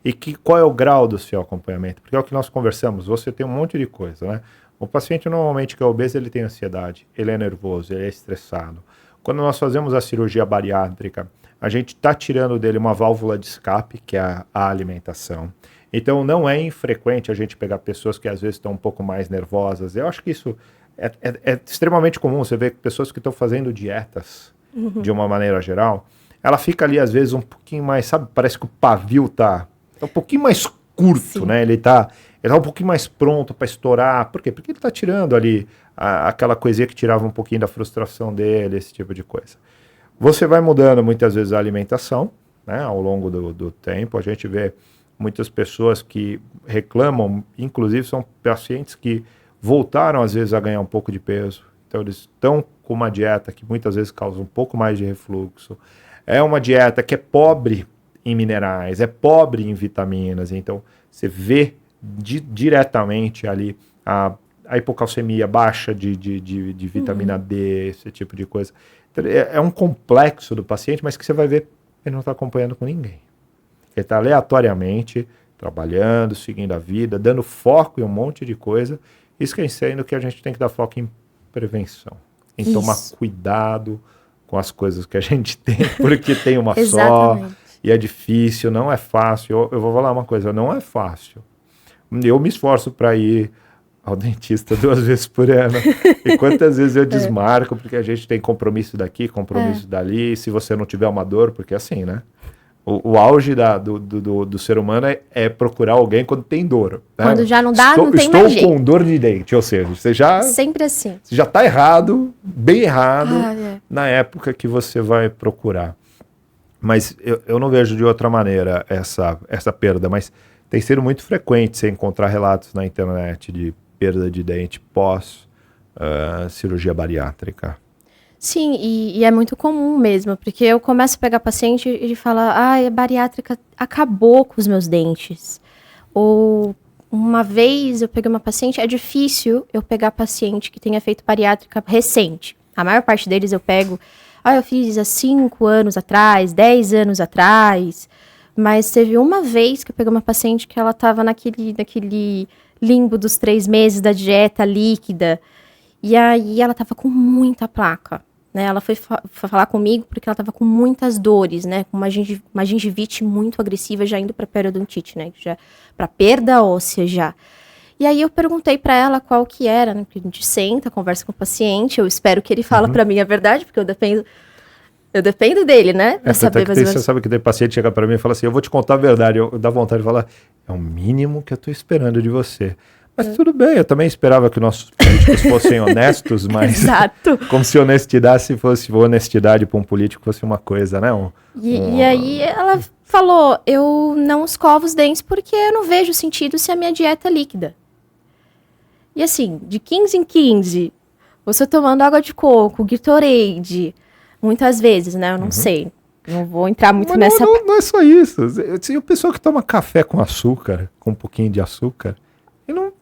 E qual é o grau do seu acompanhamento? Porque é o que nós conversamos, você tem um monte de coisa, né? O paciente normalmente que é obeso, ele tem ansiedade, ele é nervoso, ele é estressado. Quando nós fazemos a cirurgia bariátrica, a gente está tirando dele uma válvula de escape, que é a alimentação. Então, não é infrequente a gente pegar pessoas que às vezes estão um pouco mais nervosas. Eu acho que isso é extremamente comum. Você vê pessoas que estão fazendo dietas de uma maneira geral, ela fica ali às vezes um pouquinho mais, sabe, parece que o pavio tá um pouquinho mais curto, Sim. né? Ele tá um pouquinho mais pronto para estourar. Por quê? Porque ele tá tirando ali aquela coisinha que tirava um pouquinho da frustração dele, esse tipo de coisa. Você vai mudando muitas vezes a alimentação, né, ao longo do tempo. A gente vê muitas pessoas que reclamam, inclusive são pacientes que voltaram às vezes a ganhar um pouco de peso. Então eles estão com uma dieta que muitas vezes causa um pouco mais de refluxo. É uma dieta que é pobre em minerais, é pobre em vitaminas. Então você vê diretamente ali a hipocalcemia, baixa de vitamina D, esse tipo de coisa. Então, é um complexo do paciente, mas que você vai ver, ele não está acompanhando com ninguém. Ele está aleatoriamente trabalhando, seguindo a vida, dando foco em um monte de coisa, esquecendo que a gente tem que dar foco em prevenção, em tomar cuidado com as coisas que a gente tem, porque tem uma só, e é difícil, não é fácil. Eu vou falar uma coisa, não é fácil. Eu me esforço para ir ao dentista 2 vezes por ano. E quantas vezes eu desmarco, porque a gente tem compromisso daqui, compromisso dali, se você não tiver uma dor, porque assim, né? O auge do ser humano é procurar alguém quando tem dor. Né? Quando já não dá, não tem mais jeito. Estou com dor de dente, ou seja, você já... Sempre assim. Você já está errado, bem errado, na época que você vai procurar. Mas eu não vejo de outra maneira essa perda, mas tem sido muito frequente você encontrar relatos na internet de perda de dente pós cirurgia bariátrica. Sim, e é muito comum mesmo, porque eu começo a pegar paciente e ele fala, a bariátrica acabou com os meus dentes. Ou uma vez eu peguei uma paciente, é difícil eu pegar paciente que tenha feito bariátrica recente. A maior parte deles eu pego, eu fiz há 5 anos atrás, 10 anos atrás, mas teve uma vez que eu peguei uma paciente que ela estava naquele limbo dos 3 meses da dieta líquida, e aí ela estava com muita placa, né? Ela foi falar comigo porque ela estava com muitas dores, né? Com uma gengivite muito agressiva, já indo para periodontite, né? Já para perda óssea já. E aí eu perguntei para ela qual que era, né? Porque a gente senta, conversa com o paciente, eu espero que ele fale para mim a verdade, porque eu dependo dele, né? Pra saber você sabe que tem paciente que chega para mim e fala assim, eu vou te contar a verdade, eu dá vontade de falar, é o mínimo que eu tô esperando de você. Mas tudo bem, eu também esperava que nossos políticos fossem honestos, mas Exato. Como se honestidade para um político fosse uma coisa, né? E aí ela falou, eu não escovo os dentes porque eu não vejo sentido se a minha dieta é líquida. E assim, de 15 em 15, você tomando água de coco, Gatorade, muitas vezes, né? Eu não sei. Não vou entrar muito nessa... Não é só isso. O pessoal que toma café com açúcar, com um pouquinho de açúcar, e não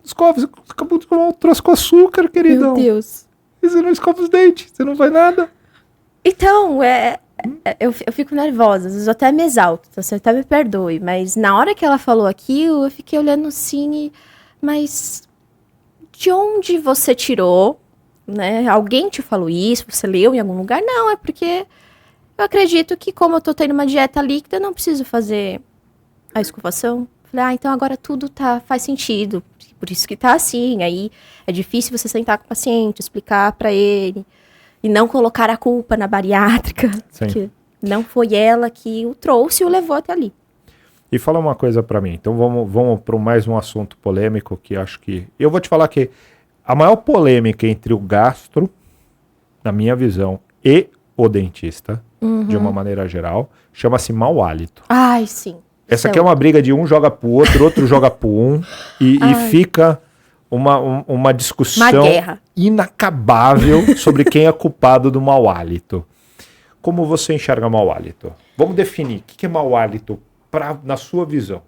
escova, você acabou de tomar um troço com açúcar, queridão. Meu Deus. E você não escova os dentes, você não vai nada. Então, eu fico nervosa, às vezes eu até me exalto, então você até me perdoe, mas na hora que ela falou aquilo, eu fiquei olhando assim, mas de onde você tirou, né? Alguém te falou isso, você leu em algum lugar? Não, é porque eu acredito que como eu tô tendo uma dieta líquida, eu não preciso fazer a escovação. Falei, então agora tudo faz sentido, por isso que tá assim, aí é difícil você sentar com o paciente, explicar para ele, e não colocar a culpa na bariátrica, porque não foi ela que o trouxe e o levou até ali. E fala uma coisa para mim, então vamos para mais um assunto polêmico, que acho que... Eu vou te falar que a maior polêmica entre o gastro, na minha visão, e o dentista, de uma maneira geral, chama-se mau hálito. Ai, sim. Essa aqui é uma briga de um joga pro outro, outro joga pro um, e fica uma discussão inacabável sobre quem é culpado do mau hálito. Como você enxerga mau hálito? Vamos definir, o que é mau hálito na sua visão?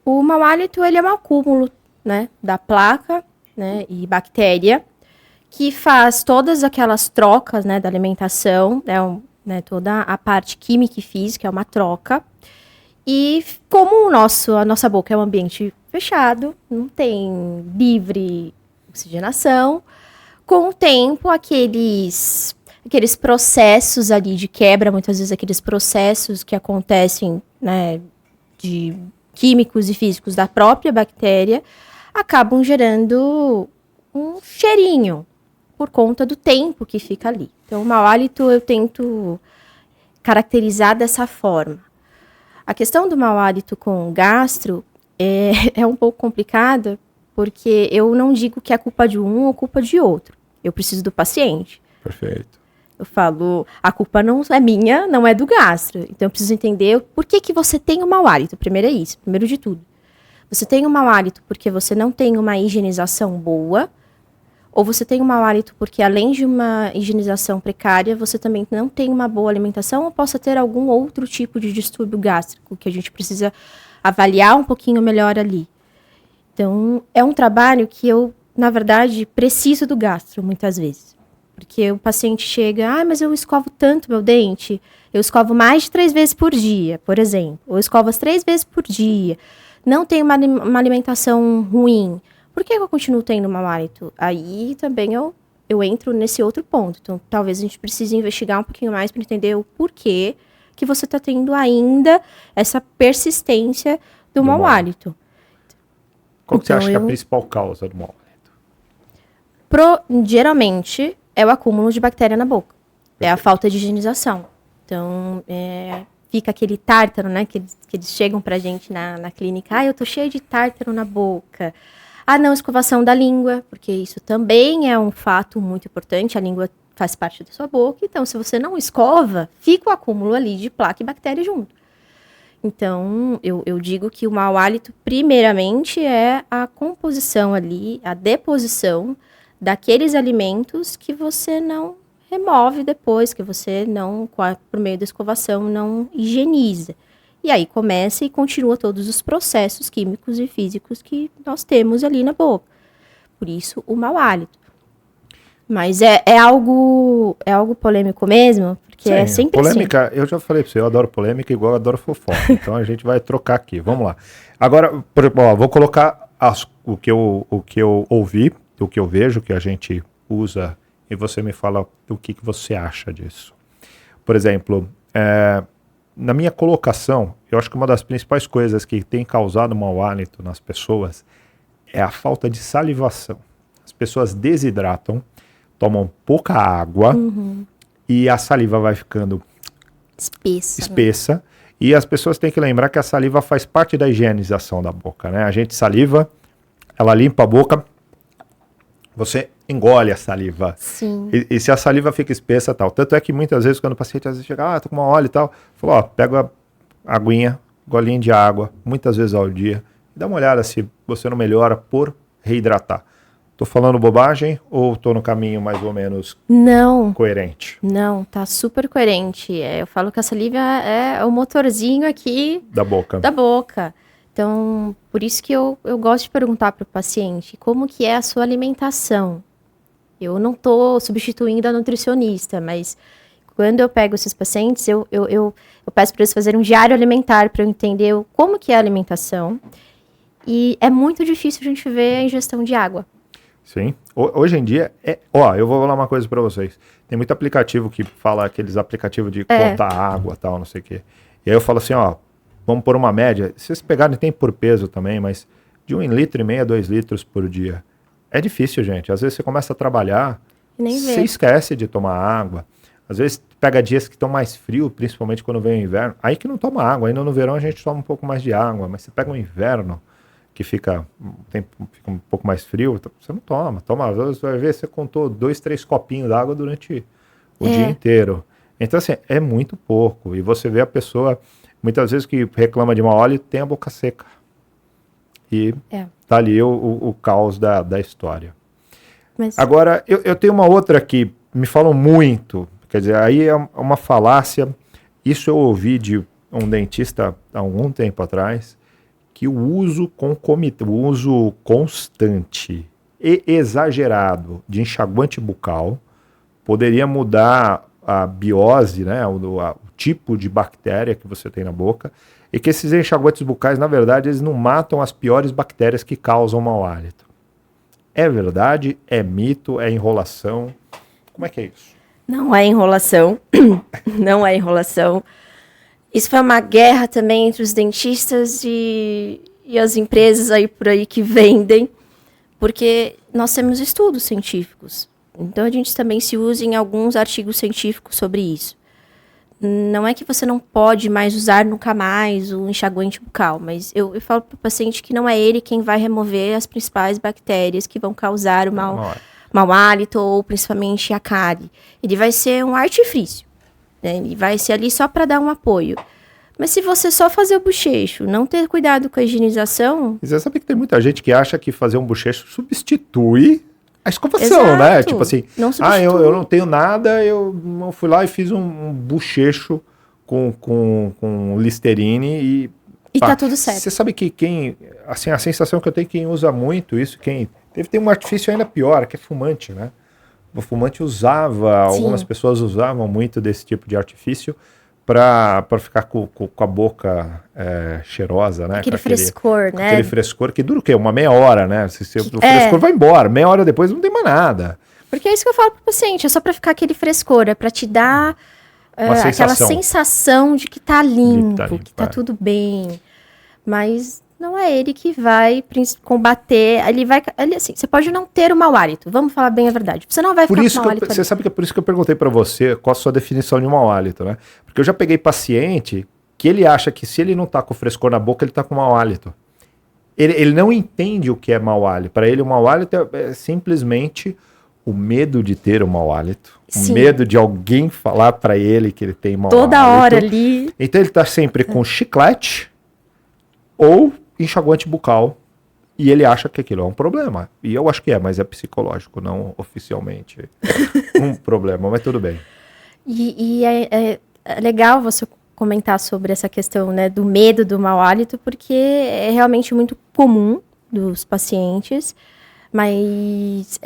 O mau hálito, ele é um acúmulo, né, da placa, né, e bactéria, que faz todas aquelas trocas, né, da alimentação, né, toda a parte química e física, é uma troca. E como a nossa boca é um ambiente fechado, não tem livre oxigenação, com o tempo aqueles aqueles processos ali de quebra, muitas vezes aqueles processos que acontecem, né, de químicos e físicos da própria bactéria, acabam gerando um cheirinho por conta do tempo que fica ali. Então, o mau hálito eu tento caracterizar dessa forma. A questão do mau hálito com gastro é um pouco complicada, porque eu não digo que é culpa de um ou culpa de outro. Eu preciso do paciente. Perfeito. Eu falo, a culpa não é minha, não é do gastro. Então, eu preciso entender por que você tem o mau hálito. Primeiro é isso, primeiro de tudo. Você tem o mau hálito porque você não tem uma higienização boa, ou você tem o mau hálito porque, além de uma higienização precária, você também não tem uma boa alimentação, ou possa ter algum outro tipo de distúrbio gástrico que a gente precisa avaliar um pouquinho melhor ali. Então, é um trabalho que eu, na verdade, preciso do gastro, muitas vezes. Porque o paciente chega, mas eu escovo tanto meu dente, eu escovo mais de 3 vezes por dia, por exemplo. Ou eu escovo as 3 vezes por dia. Não tenho uma alimentação ruim. Por que eu continuo tendo mau hálito? Aí também eu entro nesse outro ponto. Então, talvez a gente precise investigar um pouquinho mais para entender o porquê que você está tendo ainda essa persistência do mau hálito. Qual que você acha que é a principal causa do mau hálito? Geralmente, é o acúmulo de bactéria na boca. É a falta de higienização. Então, fica aquele tártaro, né? Que eles chegam pra gente na clínica. Eu tô cheio de tártaro na boca. Não, escovação da língua, porque isso também é um fato muito importante. A língua faz parte da sua boca. Então, se você não escova, fica o acúmulo ali de placa e bactéria junto. Então, eu digo que o mau hálito, primeiramente, é a composição ali, a deposição daqueles alimentos que você não remove depois, que você não, por meio da escovação, não higieniza. E aí começa e continua todos os processos químicos e físicos que nós temos ali na boca. Por isso, o mau hálito. Mas é algo polêmico mesmo, porque Sim, é sempre polêmica, assim. eu já falei pra você, eu adoro polêmica igual eu adoro fofoca. Então a gente vai trocar aqui, vamos lá. Agora, vou colocar o que eu ouvi, o que eu vejo, que a gente usa, e você me fala o que você acha disso. Por exemplo, na minha colocação, eu acho que uma das principais coisas que tem causado mau hálito nas pessoas é a falta de salivação. As pessoas desidratam, tomam pouca água, e a saliva vai ficando espessa. E as pessoas têm que lembrar que a saliva faz parte da higienização da boca, né? A gente saliva, ela limpa a boca, você engole a saliva. Sim. E se a saliva fica espessa, tal. Tanto é que muitas vezes, quando o paciente às vezes chega, tô com mau hálito e tal, falou, pega a aguinha, golinho de água, muitas vezes ao dia, e dá uma olhada se você não melhora por reidratar. Tô falando bobagem ou tô no caminho mais ou menos coerente? Não, tá super coerente. Eu falo que a saliva é o motorzinho aqui Da boca. Então, por isso que eu gosto de perguntar para o paciente como que é a sua alimentação. Eu não estou substituindo a nutricionista, mas quando eu pego esses pacientes, eu peço para eles fazerem um diário alimentar para eu entender como que é a alimentação. E é muito difícil a gente ver a ingestão de água. Sim. Hoje em dia, eu vou falar uma coisa para vocês. Tem muito aplicativo que fala, aqueles aplicativos de contar água, tal, não sei o quê. E aí eu falo assim, vamos pôr uma média. Se vocês pegarem, tem por peso também, mas de 1,5 litro a 2 litros por dia. É difícil, gente. Às vezes você começa a trabalhar, você esquece de tomar água. Às vezes pega dias que estão mais frios, principalmente quando vem o inverno. Aí que não toma água. Ainda no verão a gente toma um pouco mais de água. Mas você pega um inverno que fica um pouco mais frio, você não toma. Você vai ver, você contou 2, 3 copinhos d'água durante o dia inteiro. Então, assim, é muito pouco. E você vê a pessoa, muitas vezes, que reclama de mau hálito, tem a boca seca. E tá ali o caos da história. Mas... Agora, eu tenho uma outra que me falam muito, quer dizer, aí é uma falácia. Isso eu ouvi de um dentista há algum tempo atrás, que o uso constante e exagerado de enxaguante bucal poderia mudar a biose, né, o tipo de bactéria que você tem na boca, e que esses enxaguantes bucais, na verdade, eles não matam as piores bactérias que causam mau hálito. É verdade? É mito? É enrolação? Como é que é isso? Não é enrolação. Não é enrolação. Isso foi uma guerra também entre os dentistas e as empresas aí por aí que vendem, porque nós temos estudos científicos. Então, a gente também se usa em alguns artigos científicos sobre isso. Não é que você não pode mais usar nunca mais o enxaguante bucal, mas eu falo para o paciente que não é ele quem vai remover as principais bactérias que vão causar o mau hálito ou principalmente a cárie. Ele vai ser um artifício, né? Ele vai ser ali só para dar um apoio. Mas se você só fazer o bochecho, não ter cuidado com a higienização... E você sabe que tem muita gente que acha que fazer um bochecho substitui a escovação, Exato. né? Tipo assim, não eu não tenho nada, eu fui lá e fiz um bochecho com Listerine e tá tudo certo. Você sabe que assim, a sensação que eu tenho, quem usa muito isso, tem um artifício ainda pior, que é fumante, né? O fumante usava, Sim. algumas pessoas usavam muito desse tipo de artifício para ficar com a boca cheirosa, né? Aquele frescor, né? Aquele frescor que dura o quê? Uma meia hora, né? O frescor vai embora, meia hora depois não tem mais nada. Porque é isso que eu falo pro paciente, é só para ficar aquele frescor, é para te dar aquela sensação de que tá limpo, que tá tudo bem. Mas não é ele que vai combater, assim, você pode não ter o mau hálito, vamos falar bem a verdade. Você não vai ficar com mau hálito. Você sabe que é por isso que eu perguntei para você qual a sua definição de mau hálito, né? Porque eu já peguei paciente que ele acha que se ele não tá com frescor na boca, ele tá com mau hálito. Ele não entende o que é mau hálito. Para ele, o mau hálito é simplesmente o medo de ter o mau hálito. Sim. O medo de alguém falar para ele que ele tem mau hálito. Toda hora ali. Então ele tá sempre com chiclete ou enxaguante bucal. E ele acha que aquilo é um problema. E eu acho que mas é psicológico, não oficialmente um problema. Mas tudo bem. E é legal você comentar sobre essa questão, né, do medo do mau hálito, porque é realmente muito comum dos pacientes, mas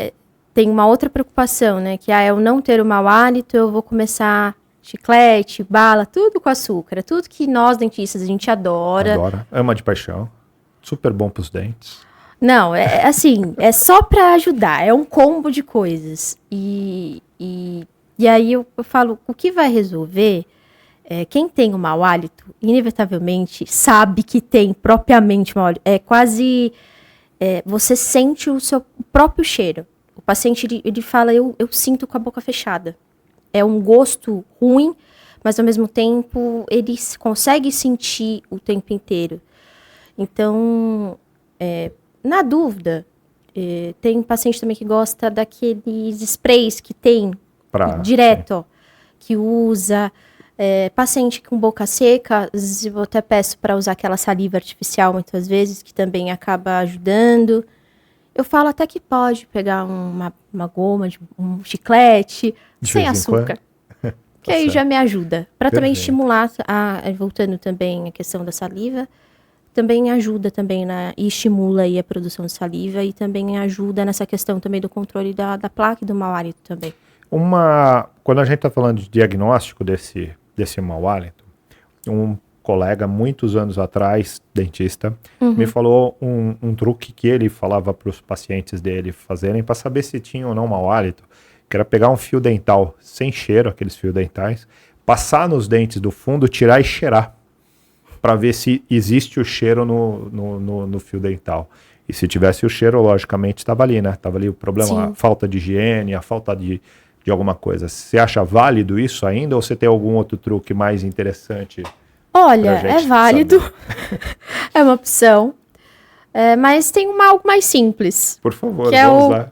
tem uma outra preocupação, né, que eu não ter o mau hálito, eu vou começar chiclete, bala, tudo com açúcar, tudo que nós dentistas a gente adora. Ama de paixão, super bom para os dentes. Não, assim, é só para ajudar, é um combo de coisas. E aí eu falo, o que vai resolver, quem tem o mau hálito, inevitavelmente, sabe que tem propriamente mau hálito. É quase, você sente o seu próprio cheiro. O paciente, ele fala, eu sinto com a boca fechada. É um gosto ruim, mas ao mesmo tempo, ele consegue sentir o tempo inteiro. Então, na dúvida, tem paciente também que gosta daqueles sprays que tem direto, ó, que usa. Paciente com boca seca, eu até peço para usar aquela saliva artificial muitas vezes, que também acaba ajudando. Eu falo até que pode pegar uma goma, um chiclete, sem açúcar. Que aí já me ajuda. Para também estimular, voltando também à questão da saliva, também ajuda também e estimula aí a produção de saliva e também ajuda nessa questão também do controle da placa e do mau hálito também. Quando a gente está falando de diagnóstico desse mau hálito, um colega, muitos anos atrás, dentista, me falou um truque que ele falava para os pacientes dele fazerem para saber se tinha ou não mau hálito, que era pegar um fio dental sem cheiro, aqueles fios dentais, passar nos dentes do fundo, tirar e cheirar, para ver se existe o cheiro no fio dental. E se tivesse o cheiro, logicamente, estava ali, né? Estava ali o problema, Sim. A falta de higiene, a falta de alguma coisa. Você acha válido isso ainda ou você tem algum outro truque mais interessante? Olha, é válido. É uma opção. Mas tem algo mais simples. Por favor, vamos lá.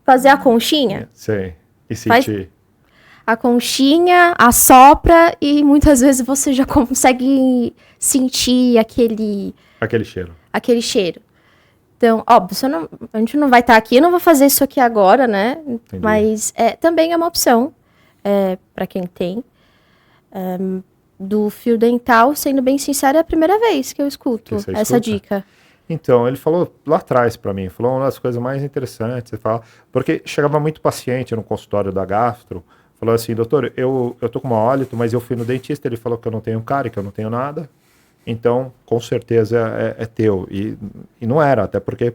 Fazer a conchinha. Sim. E sentir. A conchinha, assopra e muitas vezes você já consegue sentir aquele cheiro. Aquele cheiro. Então, óbvio, a gente não vai estar aqui, eu não vou fazer isso aqui agora, né? Entendi. Mas também é uma opção para quem tem. Do fio dental, sendo bem sincero, é a primeira vez que eu escuto essa dica. Então, ele falou lá atrás para mim, falou uma das coisas mais interessantes, porque chegava muito paciente no consultório da gastro, falou assim, doutor, eu tô com mau hálito, mas eu fui no dentista, ele falou que eu não tenho cárie, que eu não tenho nada, então, com certeza é teu. E não era, até porque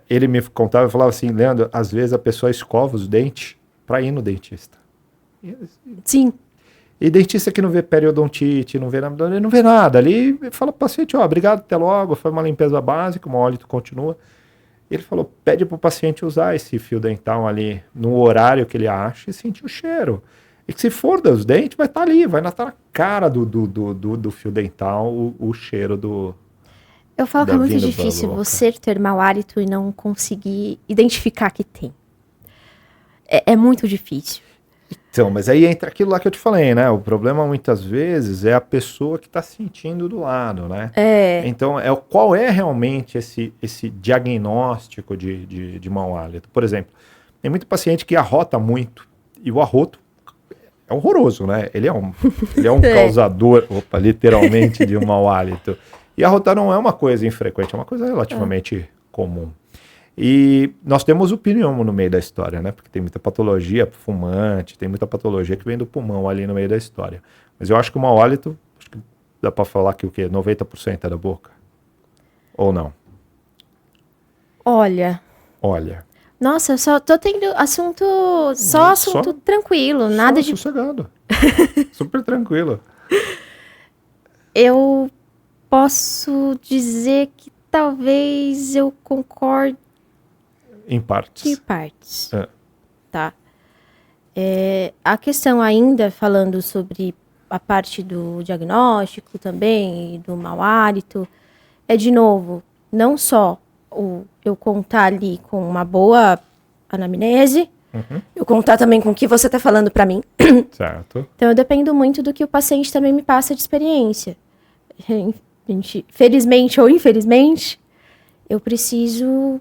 ele me contava e falava assim, Leandro, às vezes a pessoa escova os dentes para ir no dentista. Sim. E dentista que não vê periodontite, não vê nada, ele não vê nada. Ali fala pro paciente, obrigado, até logo, foi uma limpeza básica, o hálito continua. Ele falou, pede pro paciente usar esse fio dental ali no horário que ele acha e sentir o cheiro. E que se for dos dentes, vai estar ali, vai estar na cara do fio dental o cheiro do... Eu falo que é muito difícil você ter mau hálito e não conseguir identificar que tem. É muito difícil. Então, mas aí entra aquilo lá que eu te falei, né? O problema muitas vezes é a pessoa que está sentindo do lado, né? Então, qual é realmente esse diagnóstico de mau hálito? Por exemplo, tem muito paciente que arrota muito e o arroto é horroroso, né? Ele é um causador, literalmente, de um mau hálito. E arrotar não é uma coisa infrequente, é uma coisa relativamente comum. E nós temos o pneumo no meio da história, né? Porque tem muita patologia fumante, tem muita patologia que vem do pulmão ali no meio da história. Mas eu acho que o mau hálito, acho que dá para falar que o quê? 90% é da boca? Ou não? Olha. Nossa, eu só tô tendo assunto tranquilo, nada de... sossegado. Super tranquilo. Eu posso dizer que talvez eu concorde em partes. Tá. A questão ainda, falando sobre a parte do diagnóstico também, e do mau hálito, de novo, não só eu contar ali com uma boa anamnese, eu contar também com o que você está falando para mim. Certo. Então, eu dependo muito do que o paciente também me passa de experiência. Felizmente ou infelizmente, eu preciso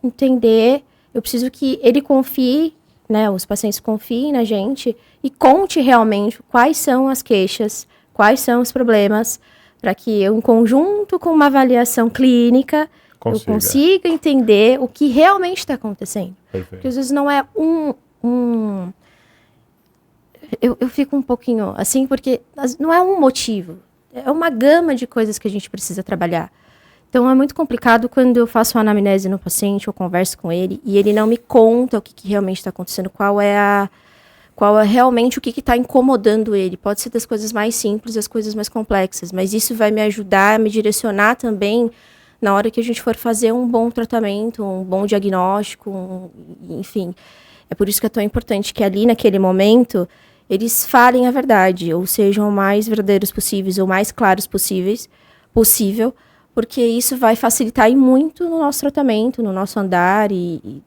entender, eu preciso que ele confie, né, os pacientes confiem na gente e conte realmente quais são as queixas, quais são os problemas, para que eu, em conjunto com uma avaliação clínica, eu consiga entender o que realmente está acontecendo. Perfeito. Porque às vezes não é eu fico um pouquinho assim, porque não é um motivo, é uma gama de coisas que a gente precisa trabalhar. Então, é muito complicado quando eu faço uma anamnese no paciente, eu converso com ele, e ele não me conta o que realmente está acontecendo, qual é realmente o que está incomodando ele. Pode ser das coisas mais simples às coisas mais complexas, mas isso vai me ajudar a me direcionar também na hora que a gente for fazer um bom tratamento, um bom diagnóstico, enfim. É por isso que é tão importante que ali, naquele momento, eles falem a verdade, ou sejam o mais verdadeiros possíveis, ou mais claros possível, porque isso vai facilitar muito no nosso tratamento, no nosso andar de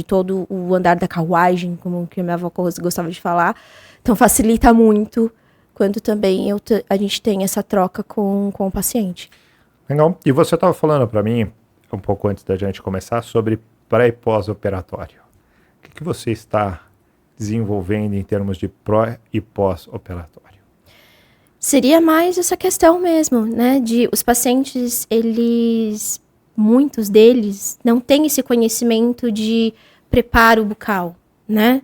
todo o andar da carruagem, como que a minha avó gostava de falar. Então, facilita muito quando também a gente tem essa troca com o paciente. Legal. E você estava falando para mim, um pouco antes da gente começar, sobre pré- e pós-operatório. O que você está desenvolvendo em termos de pré- e pós-operatório? Seria mais essa questão mesmo, né? De os pacientes, muitos deles não têm esse conhecimento de preparo bucal, né?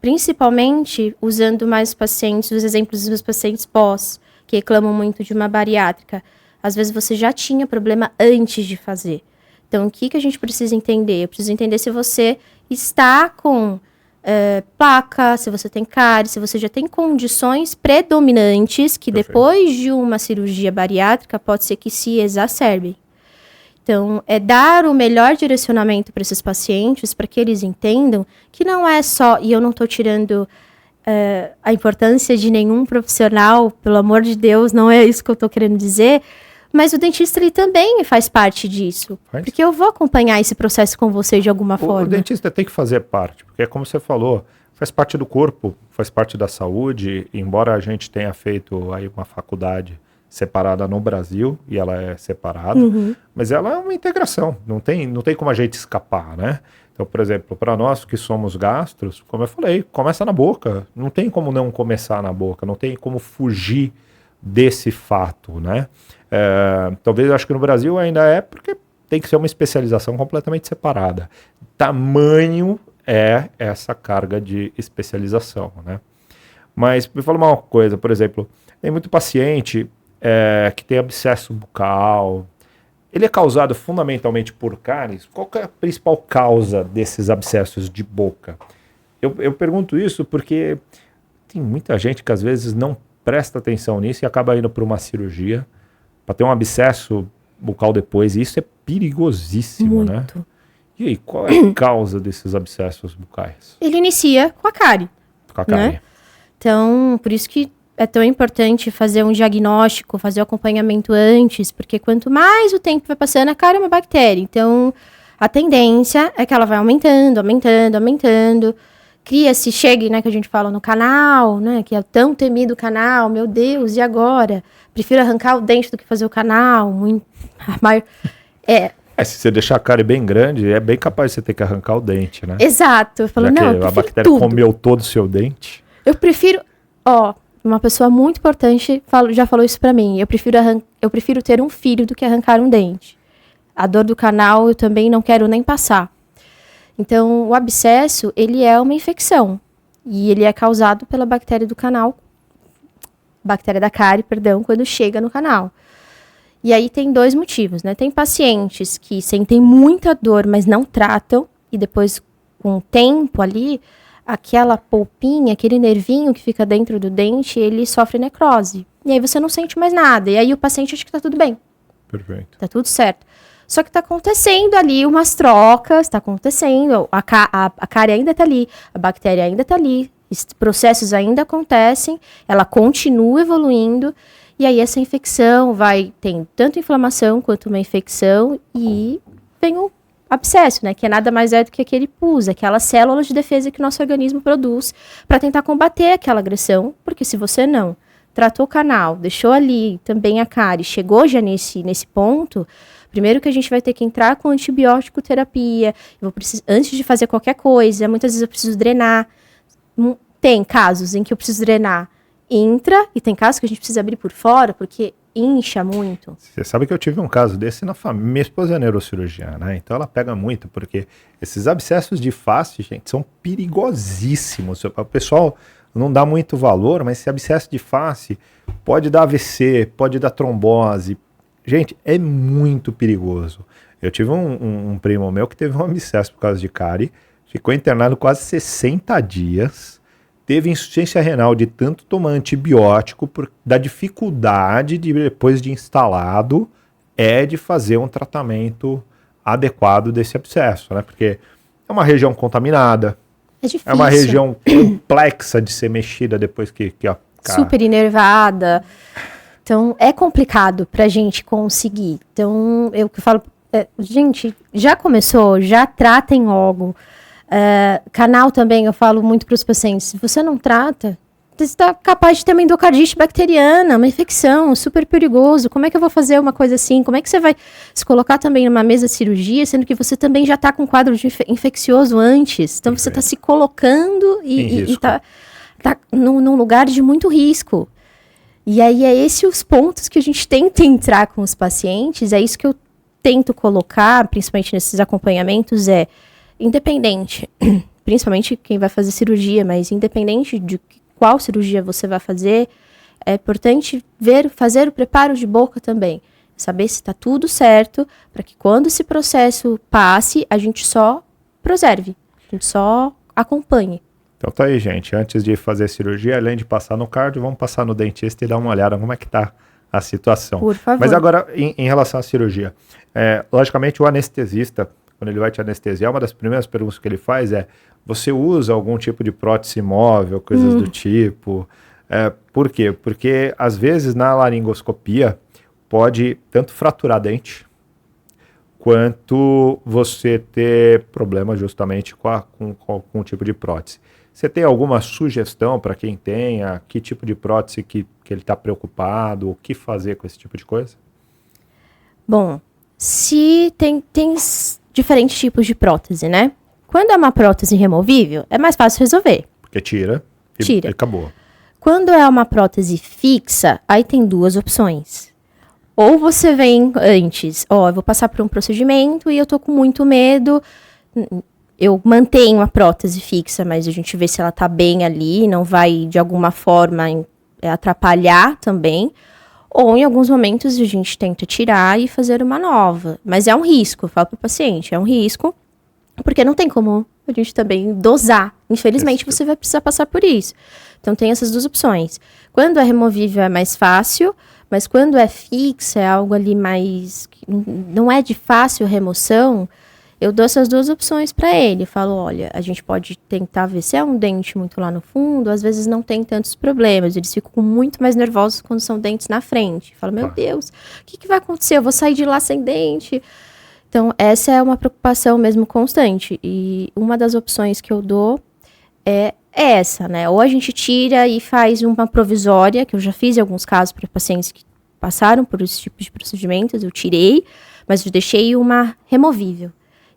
Principalmente usando mais os exemplos dos pacientes pós, que reclamam muito de uma bariátrica. Às vezes você já tinha problema antes de fazer. Então, o que a gente precisa entender? Eu preciso entender se você está com placa, se você tem cárie, se você já tem condições predominantes que Perfeito. Depois de uma cirurgia bariátrica pode ser que se exacerbem. Então, dar o melhor direcionamento para esses pacientes, para que eles entendam que não é só, e eu não estou tirando a importância de nenhum profissional, pelo amor de Deus, não é isso que eu estou querendo dizer, mas o dentista ele também faz parte disso. Porque eu vou acompanhar esse processo com você de alguma forma. O dentista tem que fazer parte, porque como você falou, faz parte do corpo, faz parte da saúde, embora a gente tenha feito aí uma faculdade separada no Brasil, e ela é separada, mas ela é uma integração, não tem como a gente escapar, né? Então, por exemplo, para nós que somos gastros, como eu falei, começa na boca, não tem como não começar na boca, não tem como fugir desse fato, né? Talvez eu acho que no Brasil ainda porque tem que ser uma especialização completamente separada. Tamanho é essa carga de especialização, né? Mas me fala uma coisa, por exemplo, tem muito paciente que tem abscesso bucal, Ele é causado fundamentalmente por cáries? Qual que é a principal causa desses abscessos de boca? Eu pergunto isso porque tem muita gente que às vezes não presta atenção nisso e acaba indo para uma cirurgia para ter um abscesso bucal depois, e isso é perigosíssimo, né? Muito. E aí, qual é a causa desses abscessos bucais? Ele inicia com a cárie. Com a cárie. Né? Então, por isso que é tão importante fazer um diagnóstico, fazer o acompanhamento antes, porque quanto mais o tempo vai passando, a cárie é uma bactéria. Então, a tendência é que ela vai aumentando, aumentando, aumentando. Cria-se, chegue, né, que a gente fala no canal, né, que é tão temido o canal, meu Deus, e agora? Prefiro arrancar o dente do que fazer o canal. Se você deixar a cárie bem grande, é bem capaz de você ter que arrancar o dente, né? Exato. Eu falo, Já não, que eu a prefiro bactéria tudo. comeu todo o seu dente. Eu prefiro, uma pessoa muito importante já falou isso pra mim. Eu prefiro ter um filho do que arrancar um dente. A dor do canal eu também não quero nem passar. Então, o abscesso, ele é uma infecção. E ele é causado pela bactéria do canal, bactéria da cárie, perdão, quando chega no canal. E aí tem 2 motivos, né? Tem pacientes que sentem muita dor, mas não tratam, e depois, com o tempo ali, aquela polpinha, aquele nervinho que fica dentro do dente, ele sofre necrose. E aí você não sente mais nada. E aí o paciente acha que tá tudo bem. Perfeito. Tá tudo certo. Só que tá acontecendo ali umas trocas, tá acontecendo, a cárie ainda tá ali, a bactéria ainda tá ali, esses processos ainda acontecem, ela continua evoluindo, e aí essa infecção tem tanto inflamação quanto uma infecção, e vem o abscesso, né, que é nada mais do que aquele pus, aquelas células de defesa que o nosso organismo produz para tentar combater aquela agressão, porque se você não tratou o canal, deixou ali também a cárie, chegou já nesse ponto, primeiro que a gente vai ter que entrar com antibiótico terapia, antes de fazer qualquer coisa, muitas vezes eu preciso drenar. Tem casos em que eu preciso drenar intra, e tem casos que a gente precisa abrir por fora, porque incha muito. Você sabe que eu tive um caso desse na família. Minha esposa é neurocirurgiã, né? Então ela pega muito, porque esses abscessos de face, gente, são perigosíssimos. O pessoal não dá muito valor, mas esse abscesso de face pode dar AVC, pode dar trombose. Gente, é muito perigoso. Eu tive um primo meu que teve um abscesso por causa de cárie, ficou internado quase 60 dias, teve insuficiência renal de tanto tomar antibiótico, da dificuldade de, depois de instalado, de fazer um tratamento adequado desse abscesso, né? Porque é uma região contaminada, É difícil. é uma região complexa de ser mexida depois que super inervada. Então, é complicado pra gente conseguir. Então, eu que falo, gente, já começou, já tratem logo. Canal também, eu falo muito para os pacientes, se você não trata, você está capaz de ter uma endocardite bacteriana, uma infecção, super perigoso. Como é que eu vou fazer uma coisa assim? Como é que você vai se colocar também numa mesa de cirurgia, sendo que você também já está com um quadro de infeccioso antes? Então, você está se colocando e está num lugar de muito risco. E aí, esses os pontos que a gente tenta entrar com os pacientes, é isso que eu tento colocar, principalmente nesses acompanhamentos, independente, principalmente quem vai fazer cirurgia, mas independente de qual cirurgia você vai fazer, é importante fazer o preparo de boca também. Saber se está tudo certo, para que quando esse processo passe, a gente só preserve, a gente só acompanhe. Então tá aí, gente. Antes de fazer cirurgia, além de passar no cardio, vamos passar no dentista e dar uma olhada como é que tá a situação. Por favor. Mas agora, em relação à cirurgia, logicamente o anestesista, quando ele vai te anestesiar, uma das primeiras perguntas que ele faz você usa algum tipo de prótese móvel, coisas do tipo? Por quê? Porque às vezes na laringoscopia pode tanto fraturar dente, quanto você ter problema justamente com um tipo de prótese. Você tem alguma sugestão para quem tenha? Que tipo de prótese que ele está preocupado? O que fazer com esse tipo de coisa? Bom, se tem diferentes tipos de prótese, né? Quando é uma prótese removível, é mais fácil resolver. Porque tira e acabou. Quando é uma prótese fixa, aí tem 2 opções. Ou você vem antes, eu vou passar por um procedimento e eu tô com muito medo, eu mantenho a prótese fixa, mas a gente vê se ela tá bem ali, não vai de alguma forma atrapalhar também. Ou em alguns momentos a gente tenta tirar e fazer uma nova. Mas é um risco, eu falo para o paciente, é um risco, porque não tem como a gente também dosar. Infelizmente, você vai precisar passar por isso. Então, tem essas duas opções. Quando é removível, é mais fácil, mas quando é fixa, é algo ali mais... não é de fácil remoção, eu dou essas duas opções para ele. Eu falo, olha, a gente pode tentar ver se é um dente muito lá no fundo, às vezes não tem tantos problemas. Eles ficam muito mais nervosos quando são dentes na frente. Falo, meu Deus, o que vai acontecer? Eu vou sair de lá sem dente. Então, essa é uma preocupação mesmo constante. E uma das opções que eu dou é essa, né? Ou a gente tira e faz uma provisória, que eu já fiz em alguns casos para pacientes que passaram por esse tipo de procedimentos, eu tirei, mas eu deixei uma removível.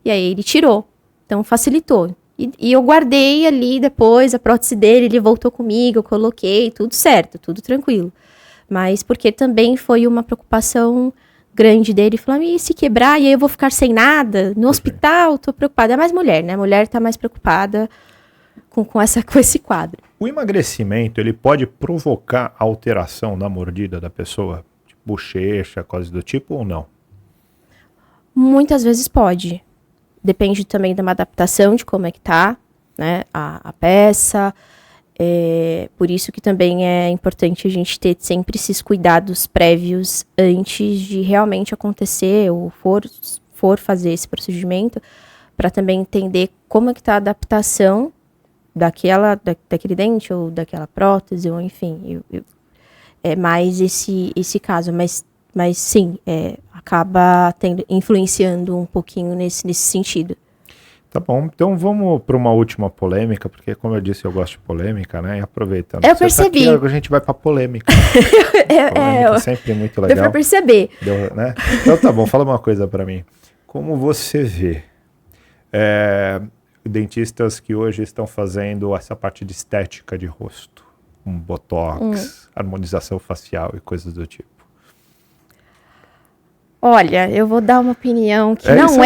E aí ele tirou. Então, facilitou. E eu guardei ali depois a prótese dele, ele voltou comigo, eu coloquei, tudo certo, tudo tranquilo. Mas porque também foi uma preocupação grande dele, falando, e se quebrar, e aí eu vou ficar sem nada? No hospital, tô preocupada. É mais mulher, né? A mulher tá mais preocupada com esse quadro. O emagrecimento, ele pode provocar alteração na mordida da pessoa? Tipo, bochecha, coisas do tipo, ou não? Muitas vezes pode. Depende também de uma adaptação de como é que tá, né, a peça. Por isso que também é importante a gente ter sempre esses cuidados prévios antes de realmente acontecer ou for fazer esse procedimento, para também entender como é que tá a adaptação daquele dente ou daquela prótese, ou enfim. É mais esse caso, mas sim, acaba influenciando um pouquinho nesse sentido. Tá bom, então vamos para uma última polêmica, porque como eu disse, eu gosto de polêmica, né? E aproveitando. Eu percebi. Tá aqui, a gente vai para polêmica. Polêmica sempre muito legal. Deu para perceber. Né? Então tá bom, fala uma coisa para mim. Como você vê dentistas que hoje estão fazendo essa parte de estética de rosto, um botox, harmonização facial e coisas do tipo? Olha, eu vou dar uma opinião que nós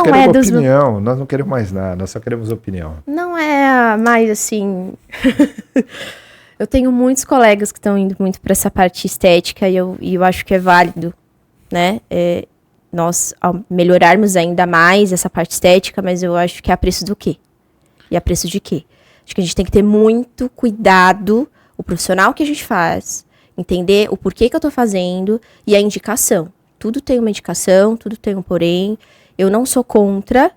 queremos opinião, nós não queremos mais nada, nós só queremos opinião. Não é mais assim... Eu tenho muitos colegas que estão indo muito para essa parte estética e eu acho que é válido, né? Nós melhorarmos ainda mais essa parte estética, mas eu acho que é a preço do quê? E a preço de quê? Acho que a gente tem que ter muito cuidado, o profissional que a gente faz, entender o porquê que eu tô fazendo e a indicação. Tudo tem uma indicação, tudo tem um porém. Eu não sou contra,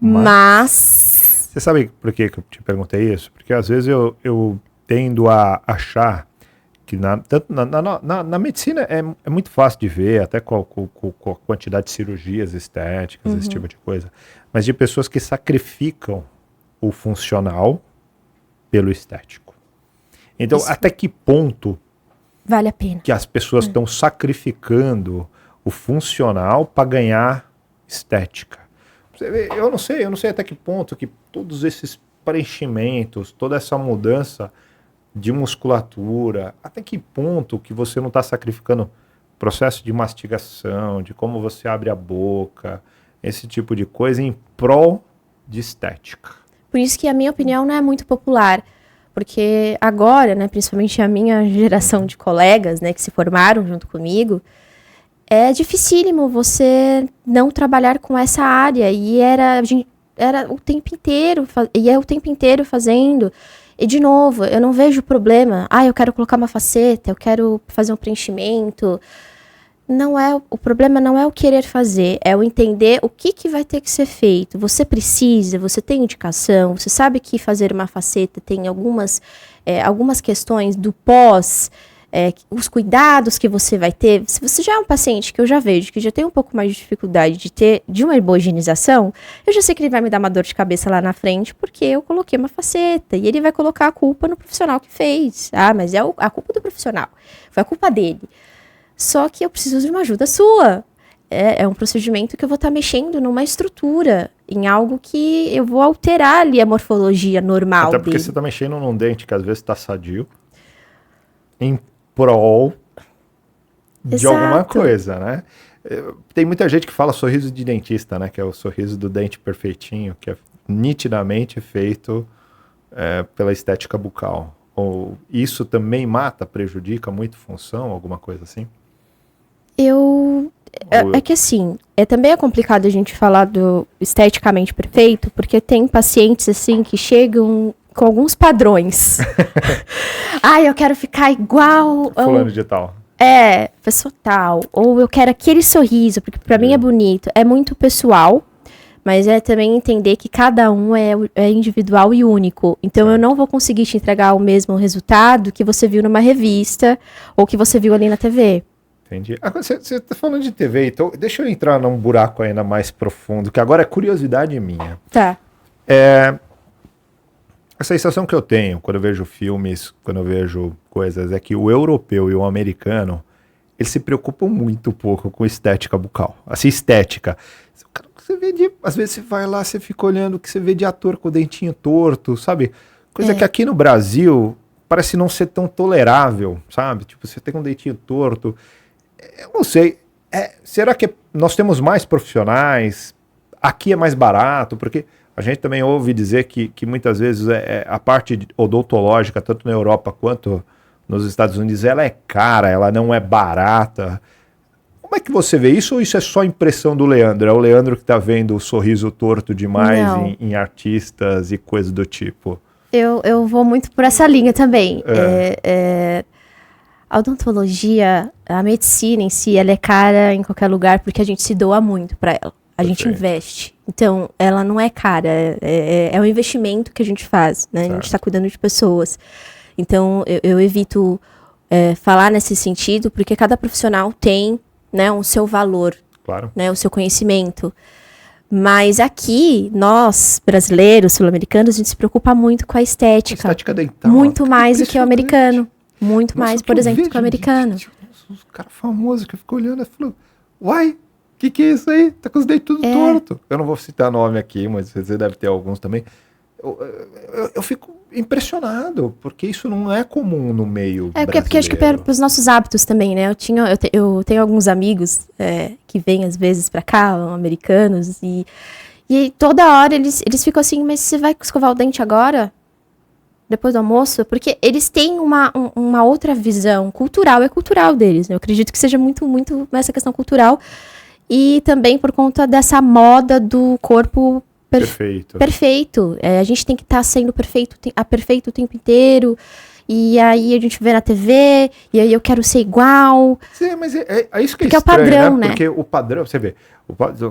mas... Você sabe por que eu te perguntei isso? Porque às vezes eu tendo a achar que na medicina é muito fácil de ver, até com a quantidade de cirurgias estéticas, esse tipo de coisa, mas de pessoas que sacrificam o funcional pelo estético. Então, isso. Até que ponto vale a pena que as pessoas estão sacrificando o funcional para ganhar estética? Você vê, eu não sei até que ponto que todos esses preenchimentos, toda essa mudança de musculatura, até que ponto que você não está sacrificando processo de mastigação, de como você abre a boca, esse tipo de coisa em prol de estética. Por isso que a minha opinião não é muito popular, porque agora, né, principalmente a minha geração de colegas, né, que se formaram junto comigo, é dificílimo você não trabalhar com essa área, e era o tempo inteiro, e é o tempo inteiro fazendo. E, de novo, eu não vejo problema. Eu quero colocar uma faceta, eu quero fazer um preenchimento. O problema não é o querer fazer, é o entender o que vai ter que ser feito. Você precisa, você tem indicação, você sabe que fazer uma faceta tem algumas questões do pós, os cuidados que você vai ter. Se você já é um paciente que eu já vejo, que já tem um pouco mais de dificuldade de uma boa higienização, eu já sei que ele vai me dar uma dor de cabeça lá na frente, porque eu coloquei uma faceta, e ele vai colocar a culpa no profissional que fez. Mas é a culpa do profissional, foi a culpa dele. Só que eu preciso de uma ajuda sua. É um procedimento que eu vou estar mexendo numa estrutura, em algo que eu vou alterar ali a morfologia normal dele. Até porque você está mexendo num dente que às vezes está sadio, em prol de alguma coisa, né? Tem muita gente que fala sorriso de dentista, né? Que é o sorriso do dente perfeitinho, que é nitidamente feito pela estética bucal. Ou isso também mata, prejudica muito função, alguma coisa assim? É que assim, também é complicado a gente falar do esteticamente perfeito, porque tem pacientes assim que chegam com alguns padrões. Eu quero ficar igual Fulano de tal. Pessoa tal. Ou eu quero aquele sorriso, porque pra mim é bonito. É muito pessoal, mas é também entender que cada um é individual e único. Então eu não vou conseguir te entregar o mesmo resultado que você viu numa revista ou que você viu ali na TV. Entendi. Agora, você está falando de TV, então deixa eu entrar num buraco ainda mais profundo, que agora é curiosidade minha. Tá. A sensação que eu tenho quando eu vejo filmes, quando eu vejo coisas, é que o europeu e o americano, eles se preocupam muito pouco com estética bucal. Assim, estética. Você vê às vezes você vai lá, você fica olhando o que você vê de ator com o dentinho torto, sabe? Coisa que aqui no Brasil parece não ser tão tolerável, sabe? Tipo, você tem um dentinho torto. Eu não sei, será que nós temos mais profissionais? Aqui é mais barato? Porque a gente também ouve dizer que muitas vezes a parte odontológica, tanto na Europa quanto nos Estados Unidos, ela é cara, ela não é barata. Como é que você vê isso ou isso é só impressão do Leandro? É o Leandro que está vendo o sorriso torto demais em artistas e coisas do tipo? Eu vou muito por essa linha também. A odontologia, a medicina em si, ela é cara em qualquer lugar porque a gente se doa muito para ela. A gente investe. Então, ela não é cara. É um investimento que a gente faz, né? A gente está cuidando de pessoas. Então, eu evito falar nesse sentido porque cada profissional tem, né, o seu valor, né, o seu conhecimento. Mas aqui, nós, brasileiros, sul-americanos, a gente se preocupa muito com a estética. Estética dental. Muito mais do que o americano. Muito mais, por exemplo, que o americano. Os caras famosos que eu fico olhando e falo, uai, que é isso aí? Tá com os dentes tudo torto. Eu não vou citar nome aqui, mas você deve ter alguns também. Eu fico impressionado, porque isso não é comum no meio brasileiro. Porque acho que para os nossos hábitos também, né? Eu tenho alguns amigos que vêm às vezes para cá, americanos, e toda hora eles ficam assim, mas você vai escovar o dente agora? Depois do almoço? Porque eles têm uma outra visão cultural, é cultural deles, né? Eu acredito que seja muito, muito essa questão cultural, e também por conta dessa moda do corpo perfeito. A gente tem que estar sendo perfeito o tempo inteiro. E aí a gente vê na TV, e aí eu quero ser igual. Sim, mas é isso que porque é estranho, é o padrão, né? Porque o padrão, você vê,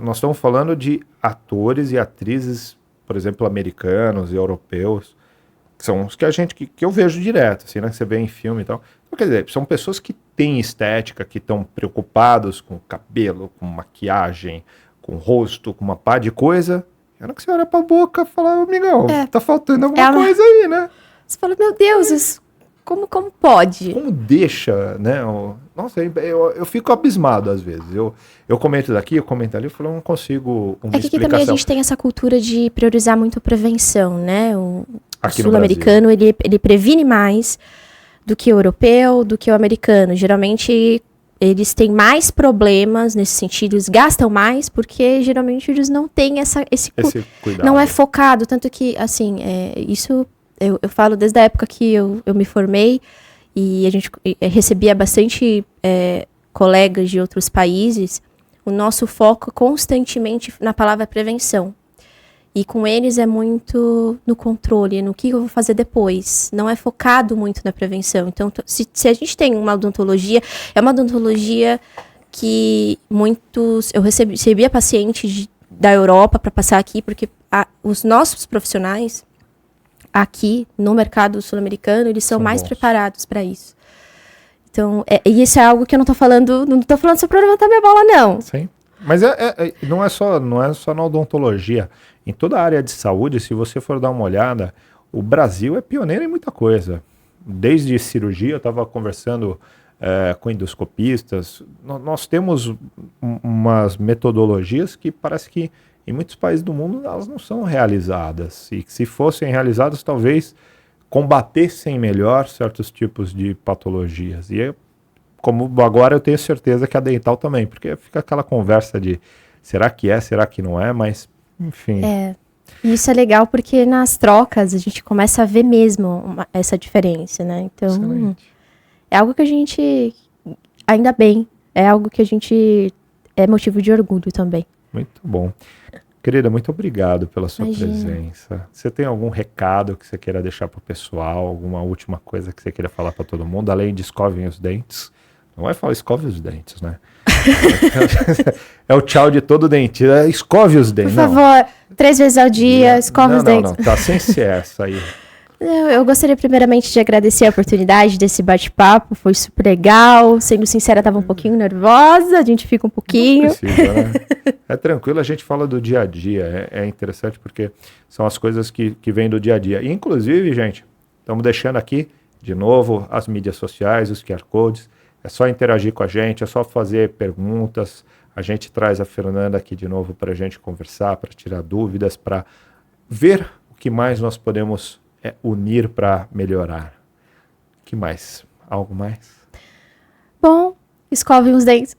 nós estamos falando de atores e atrizes, por exemplo, americanos e europeus, que são os que que eu vejo direto, assim, né? Que você vê em filme e tal. Então, quer dizer, são pessoas que têm estética, que estão preocupados com cabelo, com maquiagem, com rosto, com uma pá de coisa. E na hora que você olha pra boca e fala, amigão, tá faltando alguma coisa aí, né? Você fala, meu Deus, isso, como pode? Como deixa, né? Nossa, eu fico abismado às vezes. Eu comento daqui, eu comento ali, eu falo, eu não consigo uma explicação. Aqui também a gente tem essa cultura de priorizar muito a prevenção, né? O sul-americano, ele previne mais do que o europeu, do que o americano. Geralmente, eles têm mais problemas nesse sentido, eles gastam mais, porque geralmente eles não têm esse cuidado. Não é focado, tanto que, assim, isso eu falo desde a época que eu me formei, e a gente recebia bastante colegas de outros países. O nosso foco constantemente na palavra prevenção. E com eles é muito no controle, no que eu vou fazer depois. Não é focado muito na prevenção. Então, se a gente tem uma odontologia, é uma odontologia que eu recebia pacientes da Europa para passar aqui, porque os nossos profissionais aqui no mercado sul-americano, eles são mais preparados para isso. Então, e isso é algo que eu não estou falando só para levantar minha bola, não. Sim. Mas não é só na odontologia. Em toda a área de saúde, se você for dar uma olhada, o Brasil é pioneiro em muita coisa. Desde cirurgia, eu estava conversando com endoscopistas. Nós temos umas metodologias que parece que em muitos países do mundo elas não são realizadas. E se fossem realizadas, talvez combatessem melhor certos tipos de patologias. E como agora eu tenho certeza que a dental também, porque fica aquela conversa de será que será que não é, mas enfim. E isso é legal porque nas trocas a gente começa a ver mesmo essa diferença, né? Então, Excelente. é algo que a gente, ainda bem, é algo que a gente é motivo de orgulho também. Muito bom. Querida, muito obrigado pela sua Imagina. presença. Você tem algum recado que você queira deixar para o pessoal? Alguma última coisa que você queira falar para todo mundo? Além de escovem os dentes. Não vai falar escove os dentes, né? É o tchau de todo dentista. Escove os dentes. Por favor, 3 vezes ao dia, escova os dentes. Não, tá sem ser essa aí. Eu gostaria primeiramente de agradecer a oportunidade desse bate-papo, foi super legal. Sendo sincera, estava um pouquinho nervosa, a gente fica um pouquinho. Não precisa, né? É tranquilo, a gente fala do dia a dia, é interessante porque são as coisas que vêm do dia a dia. E, inclusive, gente, estamos deixando aqui, de novo, as mídias sociais, os QR Codes, é só interagir com a gente, é só fazer perguntas, a gente traz a Fernanda aqui de novo para a gente conversar, para tirar dúvidas, para ver o que mais nós podemos unir para melhorar. O que mais? Algo mais? Bom, escovem os dentes.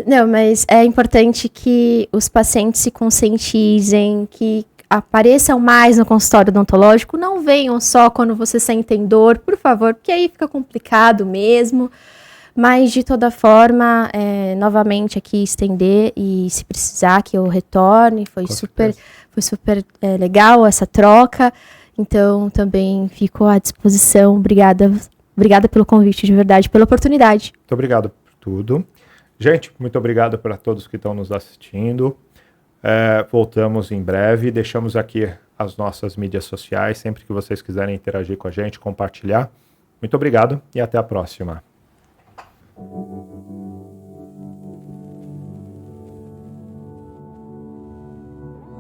Não, mas é importante que os pacientes se conscientizem, que apareçam mais no consultório odontológico, não venham só quando você sentem dor, por favor, porque aí fica complicado mesmo. Mas, de toda forma, novamente aqui estender e se precisar que eu retorne, foi super legal essa troca. Então, também fico à disposição. Obrigada pelo convite, de verdade, pela oportunidade. Muito obrigado por tudo. Gente, muito obrigado para todos que estão nos assistindo. Voltamos em breve. Deixamos aqui as nossas mídias sociais. Sempre que vocês quiserem interagir com a gente, compartilhar. Muito obrigado e até a próxima.